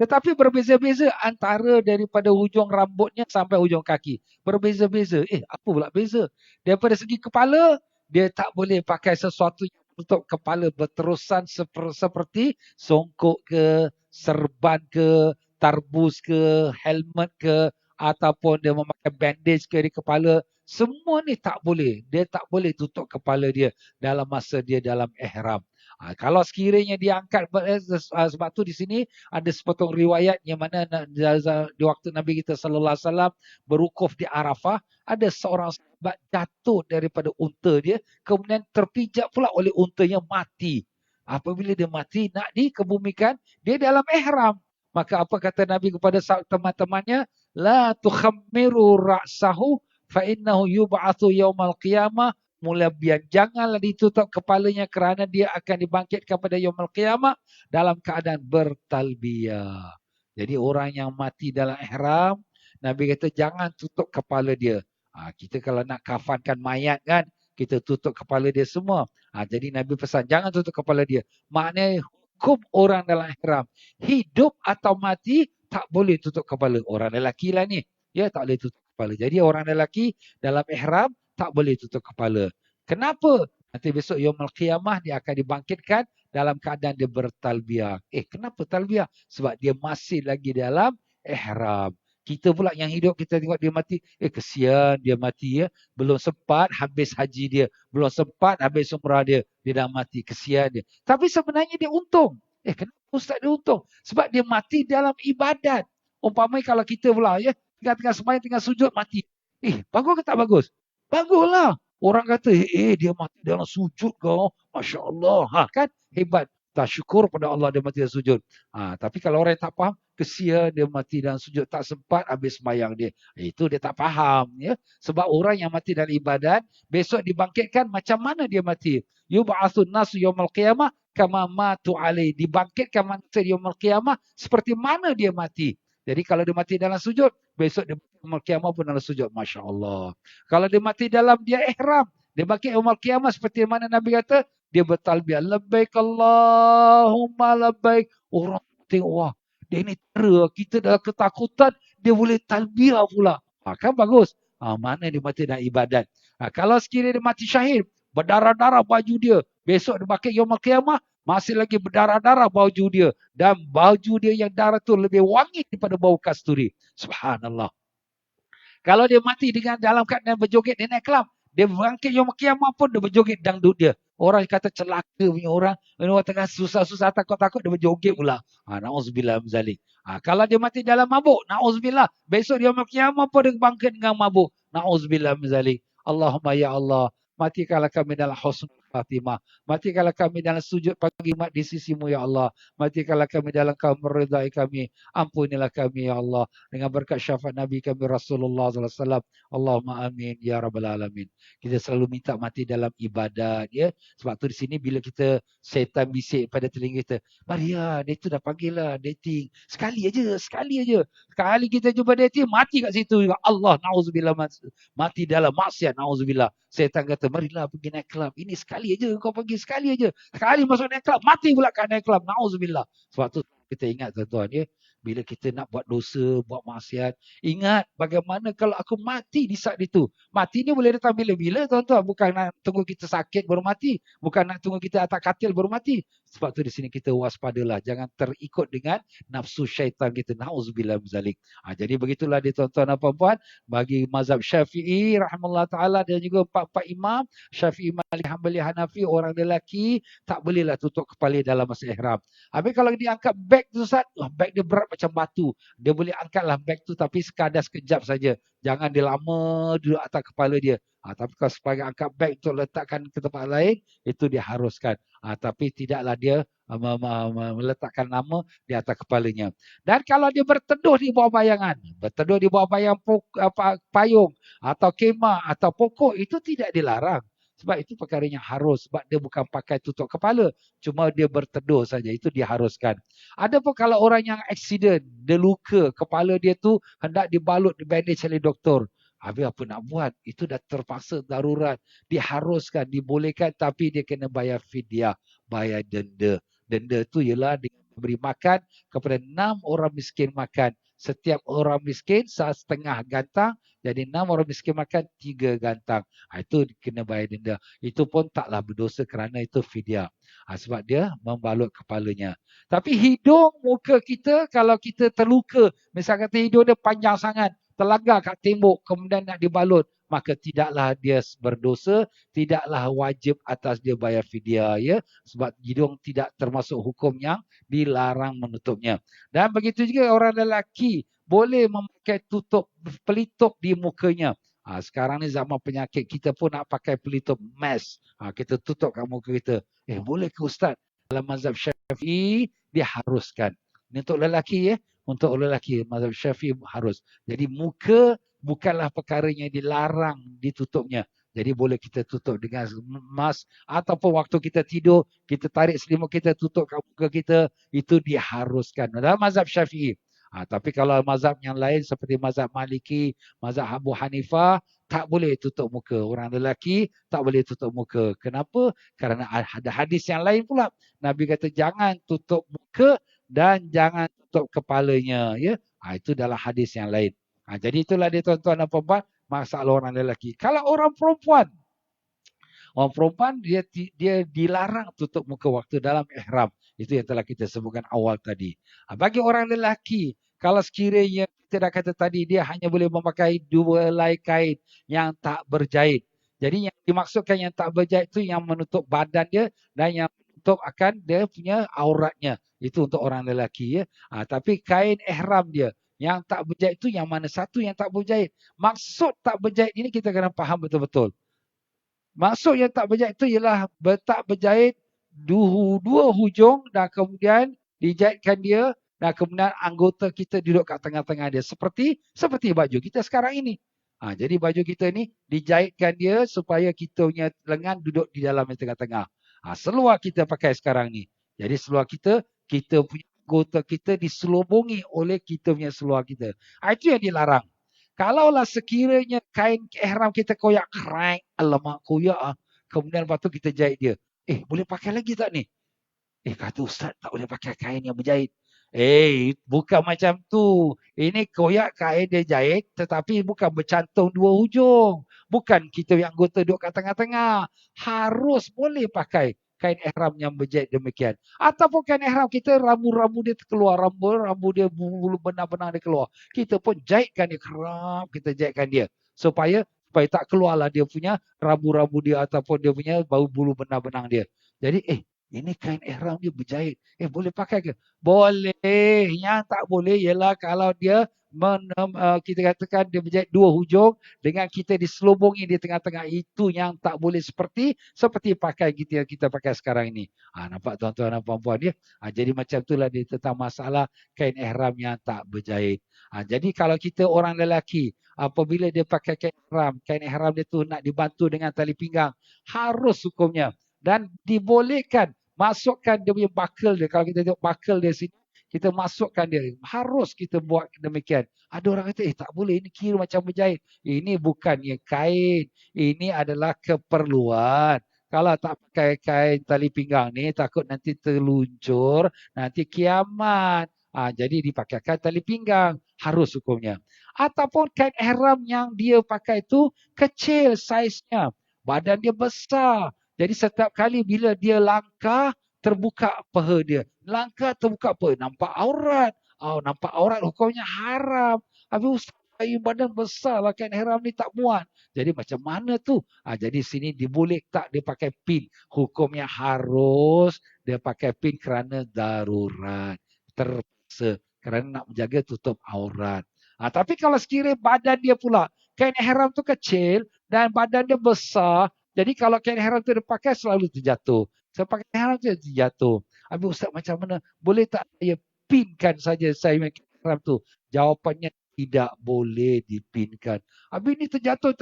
Tetapi berbeza-beza antara daripada hujung rambutnya sampai hujung kaki. Berbeza-beza. Apa pula beza? Daripada segi kepala, dia tak boleh pakai sesuatu yang tutup kepala berterusan seperti songkok ke, serban ke, tarbus ke, helmet ke, ataupun dia memakai bandage ke di kepala, semua ni tak boleh. Dia tak boleh tutup kepala dia dalam masa dia dalam ihram. Kalau sekiranya dia angkat, sebab tu di sini ada sepotong riwayat yang mana di waktu Nabi kita sallallahu alaihi wasallam berwukuf di Arafah, ada seorang sahabat jatuh daripada unta dia, kemudian terpijak pula oleh untanya, mati. Apabila dia mati, nak dikebumikan, dia dalam ihram. Maka apa kata Nabi kepada teman-temannya? La tukhammiru ra'sahu fa innahu yub'atsu yaumal qiyamah mulabian. Janganlah ditutup kepalanya kerana dia akan dibangkitkan pada yaumul qiyamah dalam keadaan bertalbiyah. Jadi orang yang mati dalam ihram, Nabi kata jangan tutup kepala dia. Kita kalau nak kafankan mayat kan, kita tutup kepala dia semua. Jadi Nabi pesan jangan tutup kepala dia. Maknanya hukum orang dalam ihram, hidup atau mati tak boleh tutup kepala. Orang lelaki lah ni, ya tak boleh tutup kepala. Jadi orang lelaki dalam ihram tak boleh tutup kepala. Kenapa? Nanti besok yaumul qiyamah dia akan dibangkitkan dalam keadaan dia bertalbiyah. Kenapa talbiyah? Sebab dia masih lagi dalam ihram. Kita pula yang hidup, kita tengok dia mati, kesian dia mati ya. Belum sempat habis haji dia, belum sempat habis umrah dia dah mati, kesian dia. Tapi sebenarnya dia untung. Kenapa Ustaz dia untung? Sebab dia mati dalam ibadat. Umpamanya kalau kita pula ya, tengah-tengah sembahyang, tengah sujud mati. Bagus ke tak bagus? Baguslah. Orang kata, dia mati dalam sujud kau. Masya Allah. Kan? Hebat. Tak syukur pada Allah dia mati dalam sujud. Tapi kalau orang yang tak faham, kesian dia mati dalam sujud. Tak sempat habis sembahyang dia. Itu dia tak faham. Ya? Sebab orang yang mati dalam ibadat, besok dibangkitkan macam mana dia mati. Yub'atsun nasu yawmal qiyamah kama matu alaih. Dibangkitkan manusia yaumul qiyamah seperti mana dia mati. Jadi kalau dia mati dalam sujud, besok dia yaumul qiyamah pun dalam sujud. Masya Allah. Kalau dia mati dalam dia ihram, dia bangkit yaumul qiyamah seperti mana Nabi kata, dia bertalbiyah. Labbaik Allahumma labbaik. Orang tengok, wah, dia ni tera. Kita dalam ketakutan, dia boleh talbiyah pula. Kan bagus. Mana dia mati dalam ibadat. Kalau sekiranya dia mati syahid, berdarah-darah baju dia. Besok dia bangkit yaumul qiyamah, masih lagi berdarah-darah baju dia. Dan baju dia yang darah tu lebih wangi daripada bau kasturi. Subhanallah. Kalau dia mati dengan dalam keadaan berjoget di naik kelam, dia bangkit yaumul qiyamah pun dia berjoget dangdut dia. Orang kata celaka punya orang, orang tengah susah-susah takut-takut dia berjoget pula. Na'udzubillah min zalik. Kalau dia mati dalam mabuk, na'udzubillah, besok dia yaumul qiyamah pun dia bangkit dengan mabuk. Na'udzubillah min zalik. Allahumma ya Allah, matikanlah kami dalam husnul khatimah. Matikanlah kami dalam sujud pagi mat di sisimu ya Allah. Matikanlah kami dalam kau meridai kami. Ampunilah kami ya Allah. Dengan berkat syafaat Nabi kami Rasulullah SAW. Allahumma amin ya rabbal alamin. Kita selalu minta mati dalam ibadat ya. Sebab tu di sini bila kita setan bisik pada telinga kita, Maria, dia tu dah panggil lah dating. Sekali aja. Sekali kita jumpa dating, mati kat situ juga. Allah, na'udzubillah, mati dalam maksiat, na'udzubillah. Setan kata, marilah pergi naik kelab. Ini sekali aja kau pergi, sekali aja. Sekali masuk naik kelab, mati pula kat naik kelab, na'udzubillah. Sebab tu kita ingat tuan-tuan ya. Bila kita nak buat dosa, buat maksiat, ingat bagaimana kalau aku mati di saat itu. Mati ni boleh datang bila-bila tuan-tuan. Bukan nak tunggu kita sakit baru mati. Bukan nak tunggu kita atas katil baru mati. Sebab tu di sini kita waspadalah. Jangan terikut dengan nafsu syaitan kita. Na'udzubillah min zalik. Jadi begitulah dia tuan-tuan dan puan-puan. Bagi mazhab Syafi'i, rahimahullah ta'ala, dan juga empat-empat imam, Syafi'i, Malik, Hanbali, Hanafi, orang lelaki, tak bolehlah tutup kepala dalam masa ihram. Habis kalau dia angkat beg tu Ustaz, beg dia berat macam batu. Dia boleh angkatlah beg tu tapi sekadar sekejap saja. Jangan dia lama duduk atas kepala dia. Tapi kalau sebagai angkat beg untuk letakkan ke tempat lain, itu dia haruskan. Tapi tidaklah dia meletakkan nama di atas kepalanya. Dan kalau dia berteduh di bawah bayangan, berteduh di bawah bayang payung atau kemah atau pokok, itu tidak dilarang. Sebab itu perkara yang harus. Sebab dia bukan pakai tutup kepala. Cuma dia berteduh saja. Itu diharuskan. Ada pun kalau orang yang accident, dia luka, kepala dia tu hendak dibalut, dibandage oleh doktor. Habis apa nak buat? Itu dah terpaksa darurat. Diharuskan, dibolehkan, tapi dia kena bayar fidyah, bayar denda. Denda tu ialah dia beri makan kepada 6 orang miskin makan. Setiap orang miskin setengah gantang Jadi 6 orang miskin makan 3 gantang. Itu kena bayar denda. Itu pun taklah berdosa kerana itu fidyah. Sebab dia membalut kepalanya. Tapi hidung muka kita kalau kita terluka, misal kata hidung dia panjang sangat, terlanggar kat tembok kemudian nak dibalut, maka tidaklah dia berdosa, tidaklah wajib atas dia bayar fidyah, ya, sebab hidung tidak termasuk hukum yang dilarang menutupnya. Dan begitu juga orang lelaki boleh memakai tutup pelitup di mukanya. Sekarang ni zaman penyakit, kita pun nak pakai pelitup mask. Kita tutup kat muka kita. Boleh ke Ustaz? Dalam mazhab Syafi'i diharuskan. Ini untuk lelaki, ya. Untuk lelaki mazhab Syafi'i harus. Jadi muka bukanlah perkara yang dilarang ditutupnya. Jadi boleh kita tutup dengan mask ataupun waktu kita tidur, kita tarik selimut kita tutup kat muka kita, itu diharuskan dalam mazhab Syafi'i. Tapi kalau mazhab yang lain seperti mazhab Maliki, mazhab Abu Hanifah, tak boleh tutup muka. Orang lelaki tak boleh tutup muka. Kenapa? Kerana ada hadis yang lain pula. Nabi kata jangan tutup muka dan jangan tutup kepalanya. Ya, itu dalam hadis yang lain. Jadi itulah dia tuan-tuan dan puan-puan, masalah orang lelaki. Kalau orang perempuan dia dilarang tutup muka waktu dalam ihram. Itu yang telah kita sebutkan awal tadi. Bagi orang lelaki, kalau sekiranya kita dah kata tadi, dia hanya boleh memakai 2 helai kain yang tak berjahit. Jadi yang dimaksudkan yang tak berjahit itu yang menutup badan dia dan yang menutup akan dia punya auratnya. Itu untuk orang lelaki, ya. Tapi kain ihram dia yang tak berjahit itu yang mana satu yang tak berjahit. Maksud tak berjahit ini kita kena faham betul-betul. Maksud yang tak berjahit itu ialah tak berjahit dua hujung dan kemudian dijahitkan dia dan kemudian anggota kita duduk kat tengah-tengah dia. Seperti baju kita sekarang ini. Jadi baju kita ni dijahitkan dia supaya kita punya lengan duduk di dalam tengah-tengah. Seluar kita pakai sekarang ni. Jadi seluar kita punya anggota kita diselubungi oleh kita punya seluar kita. Itu yang dilarang. Kalaulah sekiranya kain ihram kita koyak kerai, alamak koyak kemudian lepas tu kita jahit dia. Boleh pakai lagi tak ni? Kata Ustaz tak boleh pakai kain yang berjahit. Bukan macam tu. Ini koyak kain dia jahit tetapi bukan bercantum 2 hujung. Bukan kita yang anggota duduk kat tengah-tengah. Harus boleh pakai kain ihram yang berjahit demikian. Ataupun kain ihram kita rambu-rambu dia keluar, rambu dia bulu benang-benang dia keluar. Kita pun jahitkan dia kerap, kita jahitkan dia supaya tak keluarlah dia punya rambu-rambu dia ataupun dia punya bau bulu benang-benang dia. Jadi ini kain ihram dia berjahit. Boleh pakai ke? Boleh. Yang tak boleh ialah kalau dia kita katakan dia berjahit 2 hujung dengan kita diselubungi di tengah-tengah. Itu yang tak boleh seperti pakai kita pakai sekarang ini. Nampak tuan-tuan dan puan-puan dia? Jadi macam itulah dia tentang masalah kain ihram yang tak berjahit. Jadi kalau kita orang lelaki, apabila dia pakai kain ihram dia tu nak dibantu dengan tali pinggang, harus hukumnya. Dan dibolehkan masukkan dia punya buckle dia. Kalau kita tengok buckle dia sini, kita masukkan dia. Harus kita buat demikian. Ada orang kata, tak boleh. Ini kira macam berjahit. Ini bukannya kain. Ini adalah keperluan. Kalau tak pakai kain tali pinggang ni, takut nanti terluncur, nanti kiamat. Jadi dipakaikan tali pinggang. Harus hukumnya. Ataupun kain ihram yang dia pakai itu kecil saiznya. Badan dia besar. Jadi setiap kali bila dia langkah, terbuka paha dia. Langkah terbuka paha. Nampak aurat. Nampak aurat hukumnya haram. Habis Ustaz, badan besar lah kain ihram ni tak muat. Jadi macam mana tu? Jadi sini diboleh tak dia pakai pin. Hukumnya harus dia pakai pin kerana darurat. Terpaksa. Kerana nak menjaga tutup aurat. Tapi kalau sekiranya badan dia pula, kain ihram tu kecil dan badan dia besar, jadi kalau kain ihram tu dia pakai selalu terjatuh. Saya pakai ihram tu terjatuh. Habis Ustaz macam mana? Boleh tak saya pinkan saja saya kain ihram tu? Jawapannya tidak boleh dipinkan. Habis ni terjatuh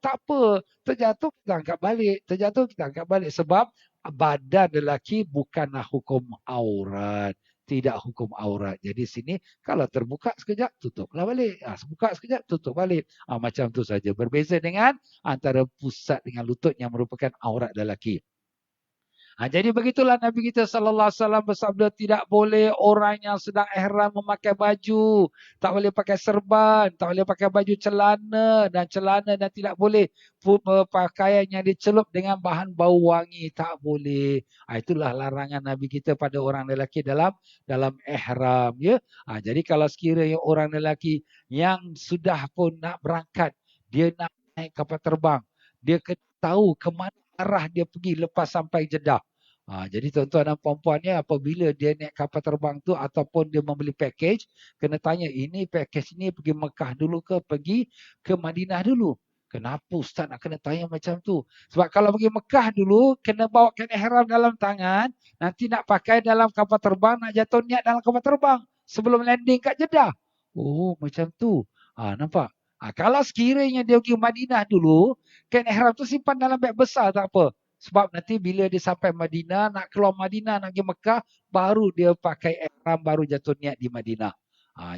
tak apa. Terjatuh kita angkat balik. Terjatuh kita angkat balik. Sebab badan lelaki bukanlah hukum aurat. Tidak hukum aurat. Jadi sini kalau terbuka sekejap, tutuplah balik. Buka sekejap, tutup balik. Macam tu saja. Berbeza dengan antara pusat dengan lutut yang merupakan aurat lelaki. Jadi begitulah Nabi kita sallallahu alaihi wasallam bersabda, tidak boleh orang yang sedang ihram memakai baju, tak boleh pakai serban, tak boleh pakai baju celana dan tidak boleh pakaian yang dicelup dengan bahan bau wangi, tak boleh. Itulah larangan Nabi kita pada orang lelaki dalam ihram ya. Jadi kalau sekiranya orang lelaki yang sudah pun nak berangkat, dia nak naik kapal terbang, dia kena tahu ke mana arah dia pergi lepas sampai Jeddah. Jadi tuan-tuan dan puan-puannya, apabila dia naik kapal terbang tu ataupun dia membeli package, kena tanya, ini package ni pergi Mekah dulu ke pergi ke Madinah dulu? Kenapa Ustaz nak kena tanya macam tu? Sebab kalau pergi Mekah dulu, kena bawakan ihram dalam tangan, nanti nak pakai dalam kapal terbang, nak jatuh niat dalam kapal terbang sebelum landing kat Jeddah. Oh, macam tu. Nampak? Kalau sekiranya dia pergi Madinah dulu, kain ihram tu simpan dalam beg besar, tak apa. Sebab nanti bila dia sampai Madinah, nak keluar Madinah, nak pergi Mekah, baru dia pakai ihram, baru jatuh niat di Madinah.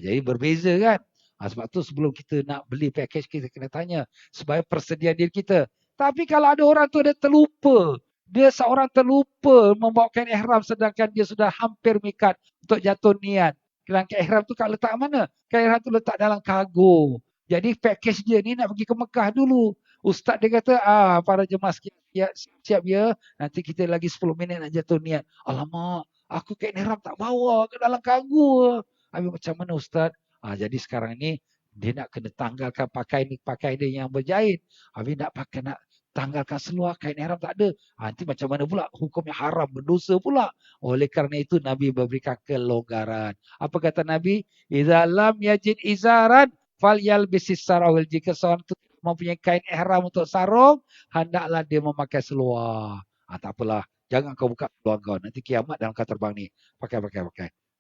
Jadi berbeza kan? Sebab tu sebelum kita nak beli package, kita kena tanya supaya persediaan diri kita. Tapi kalau ada orang tu dia terlupa, dia seorang terlupa membawakan ihram sedangkan dia sudah hampir mikat untuk jatuh niat. Kain ihram tu kat letak mana? Kain ihram tu letak dalam kargo. Jadi package dia ni nak pergi ke Mekah dulu. Ustaz dia kata, para jemaah siap ya. Nanti kita lagi 10 minit nak jatuh niat. Alamak, aku kain ihram tak bawa ke dalam kargo. Habis macam mana Ustaz? Jadi sekarang ni dia nak kena tanggalkan pakai dia yang berjahit. Habis nak tanggalkan seluar kain ihram tak ada. Nanti macam mana pula? Hukumnya haram, berdosa pula. Oleh kerana itu Nabi memberikan kelonggaran. Apa kata Nabi? Idza lam yajid izaran falyalbisis sarawil. Jika seorang itu mempunyai kain ihram untuk sarung, hendaklah dia memakai seluar. Tak apalah. Jangan kau buka seluar kau. Nanti kiamat dalam kapal terbang ni. Pakai.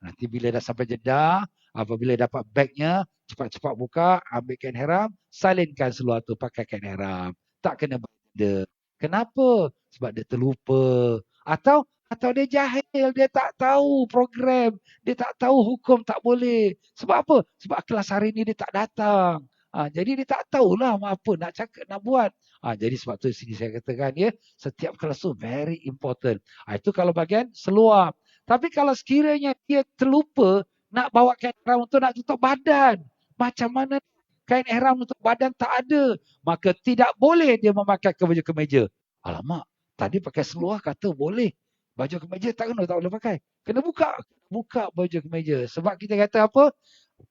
Nanti bila dah sampai Jeddah, apabila dapat bagnya, cepat-cepat buka, ambil kain ihram, salinkan seluar tu pakai kain ihram. Tak kena benda. Kenapa? Sebab dia terlupa. Atau dia jahil, dia tak tahu program, dia tak tahu hukum tak boleh. Sebab apa? Sebab kelas hari ni dia tak datang. Jadi dia tak tahulah apa nak cakap, nak buat. Jadi sebab tu sini saya katakan ya, setiap kelas tu very important. Itu kalau bagian seluar. Tapi kalau sekiranya dia terlupa nak bawa kain ihram untuk nak tutup badan, macam mana kain ihram untuk badan tak ada, maka tidak boleh dia memakai kemeja-kemeja. Alamak, tadi pakai seluar kata boleh. Baju kemeja tak boleh pakai. Kena buka baju kemeja. Sebab kita kata apa?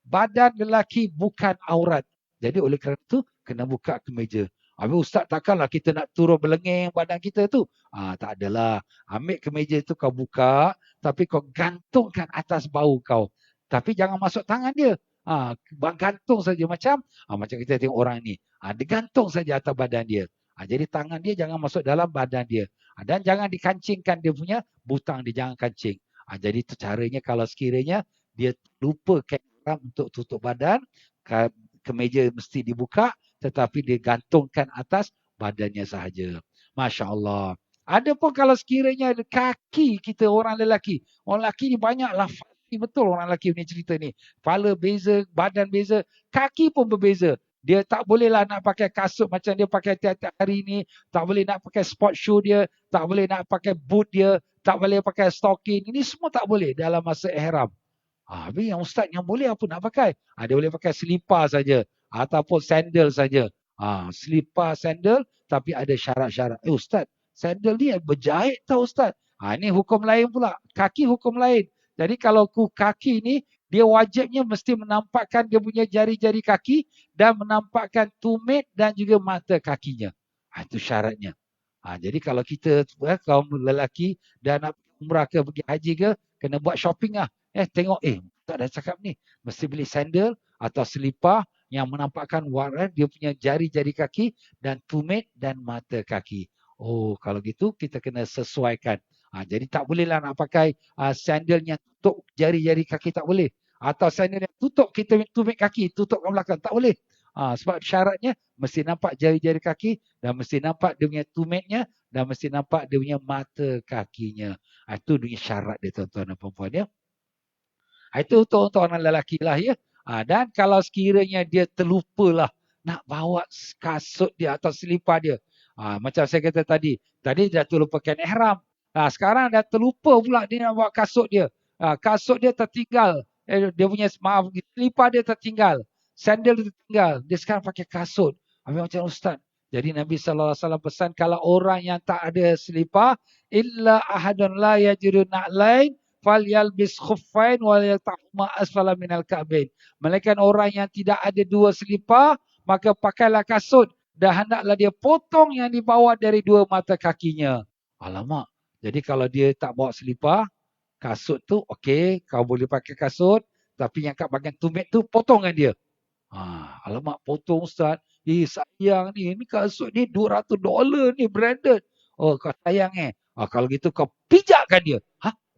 Badan lelaki bukan aurat. Jadi oleh kerana itu, kena buka kemeja. Habis Ustaz, takkanlah kita nak turun belengeng badan kita tu? Tak adalah. Ambil kemeja tu kau buka, tapi kau gantungkan atas bahu kau. Tapi jangan masuk tangan dia. Gantung saja macam kita tengok orang ni. Dia gantung saja atas badan dia. Jadi tangan dia jangan masuk dalam badan dia. Dan jangan dikancingkan dia punya butang dia, jangan kancing. Jadi itu caranya kalau sekiranya dia lupa ihram untuk tutup badan, kemeja mesti dibuka, tetapi dia gantungkan atas badannya sahaja. Masya Allah. Ada pun kalau sekiranya kaki kita orang lelaki. Orang lelaki ni banyaklah. Betul orang lelaki punya cerita ni. Kepala beza, badan beza, kaki pun berbeza. Dia tak bolehlah nak pakai kasut macam dia pakai tiap-tiap hari ni. Tak boleh nak pakai sport shoe dia. Tak boleh nak pakai boot dia. Tak boleh pakai stocking. Ini semua tak boleh dalam masa ihram. Habis yang ustaz yang boleh apa nak pakai? Dia boleh pakai selipar saja ataupun sandal saja. Selipar sandal tapi ada syarat-syarat. Ustaz, sandal ni berjahit tau ustaz. Ini hukum lain pula. Kaki hukum lain. Jadi kalau kaki ni dia wajibnya mesti menampakkan dia punya jari-jari kaki dan menampakkan tumit dan juga mata kakinya. Itu syaratnya. Jadi kalau kita kaum lelaki dan nak umrah ke pergi haji ke, kena buat shopping lah. Tengok, tak ada cakap ni. Mesti beli sandal atau selipar yang menampakkan warna dia punya jari-jari kaki dan tumit dan mata kaki. Kalau gitu kita kena sesuaikan. Jadi tak bolehlah nak pakai sandal yang tutup jari-jari kaki, tak boleh. Atau sandal yang tutup kita tumit kaki, tutup ke belakang, tak boleh. Sebab syaratnya mesti nampak jari-jari kaki dan mesti nampak dia punya tumitnya dan mesti nampak dia punya mata kakinya. Itu dia syarat dia tuan-tuan dan puan-puan ya. Itu untuk orang lelaki lah ya. Dan kalau sekiranya dia terlupalah nak bawa kasut dia atau selipar dia. Macam saya kata tadi dia terlupakan ihram. Sekarang dah terlupa pula dia nak bawa kasut dia. Kasut dia tertinggal. Dia punya, maaf, selipar dia tertinggal. Sandal dia tertinggal. Dia sekarang pakai kasut. Habis macam Ustaz. Jadi Nabi SAW pesan, kalau orang yang tak ada selipar, illa ahadun la yajidu na'lain, fal yalbis khuffain wal yatahuma asfala minal ka'bain. Melainkan orang yang tidak ada dua selipar, maka pakailah kasut. Dan hendaklah dia potong yang di bawah dari dua mata kakinya. Alamak. Jadi kalau dia tak bawa selipar, kasut tu okey, kau boleh pakai kasut, tapi yang kat bahagian tumit tu potongkan dia. Alamak, potong Ustaz. Sayang ni kasut ni $200 ni, branded. Oh, kau sayang kalau gitu kau pijakkan dia.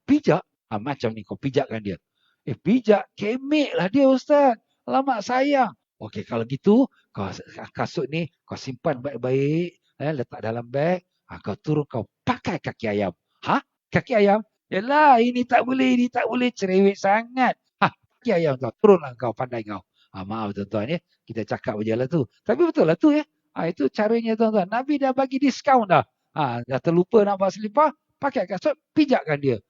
Pijak? Macam ni kau pijakkan dia. Pijak, kemek lah dia Ustaz. Alamak, sayang. Okey, kalau gitu kau kasut ni kau simpan baik-baik, letak dalam beg. Kau turun kau pakai kaki ayam. Kaki ayam? Yalah, ini tak boleh, cerewet sangat. Kaki ayam kau, turunlah kau, pandai kau. Maaf tuan-tuan ya, kita cakap je lah tu. Tapi betul lah tu ya. Itu caranya tuan-tuan. Nabi dah bagi diskaun dah. Dah terlupa nak bawa selipar, pakai kasut, pijakkan dia.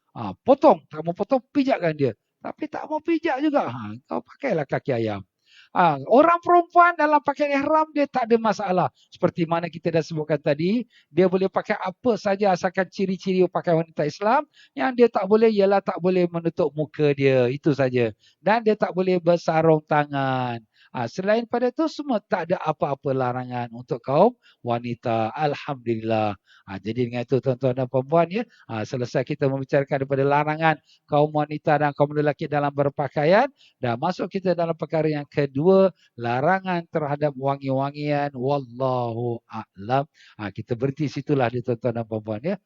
Potong, tak mau potong, pijakkan dia. Tapi tak mau pijak juga. Kau pakailah kaki ayam. Orang perempuan dalam pakaian ihram dia tak ada masalah. Seperti mana kita dah sebutkan tadi, dia boleh pakai apa saja asalkan ciri-ciri pakai wanita Islam. Yang dia tak boleh ialah tak boleh menutup muka dia. Itu saja. Dan dia tak boleh bersarung tangan. Selain pada itu semua tak ada apa-apa larangan untuk kaum wanita. Alhamdulillah. Jadi dengan itu tuan-tuan dan puan-puan ya, selesai kita membicarakan daripada larangan kaum wanita dan kaum lelaki dalam berpakaian, dan masuk kita dalam perkara yang kedua, larangan terhadap wangi-wangian. Wallahu a'lam. Kita berhenti situlah di tuan-tuan dan puan-puan ya.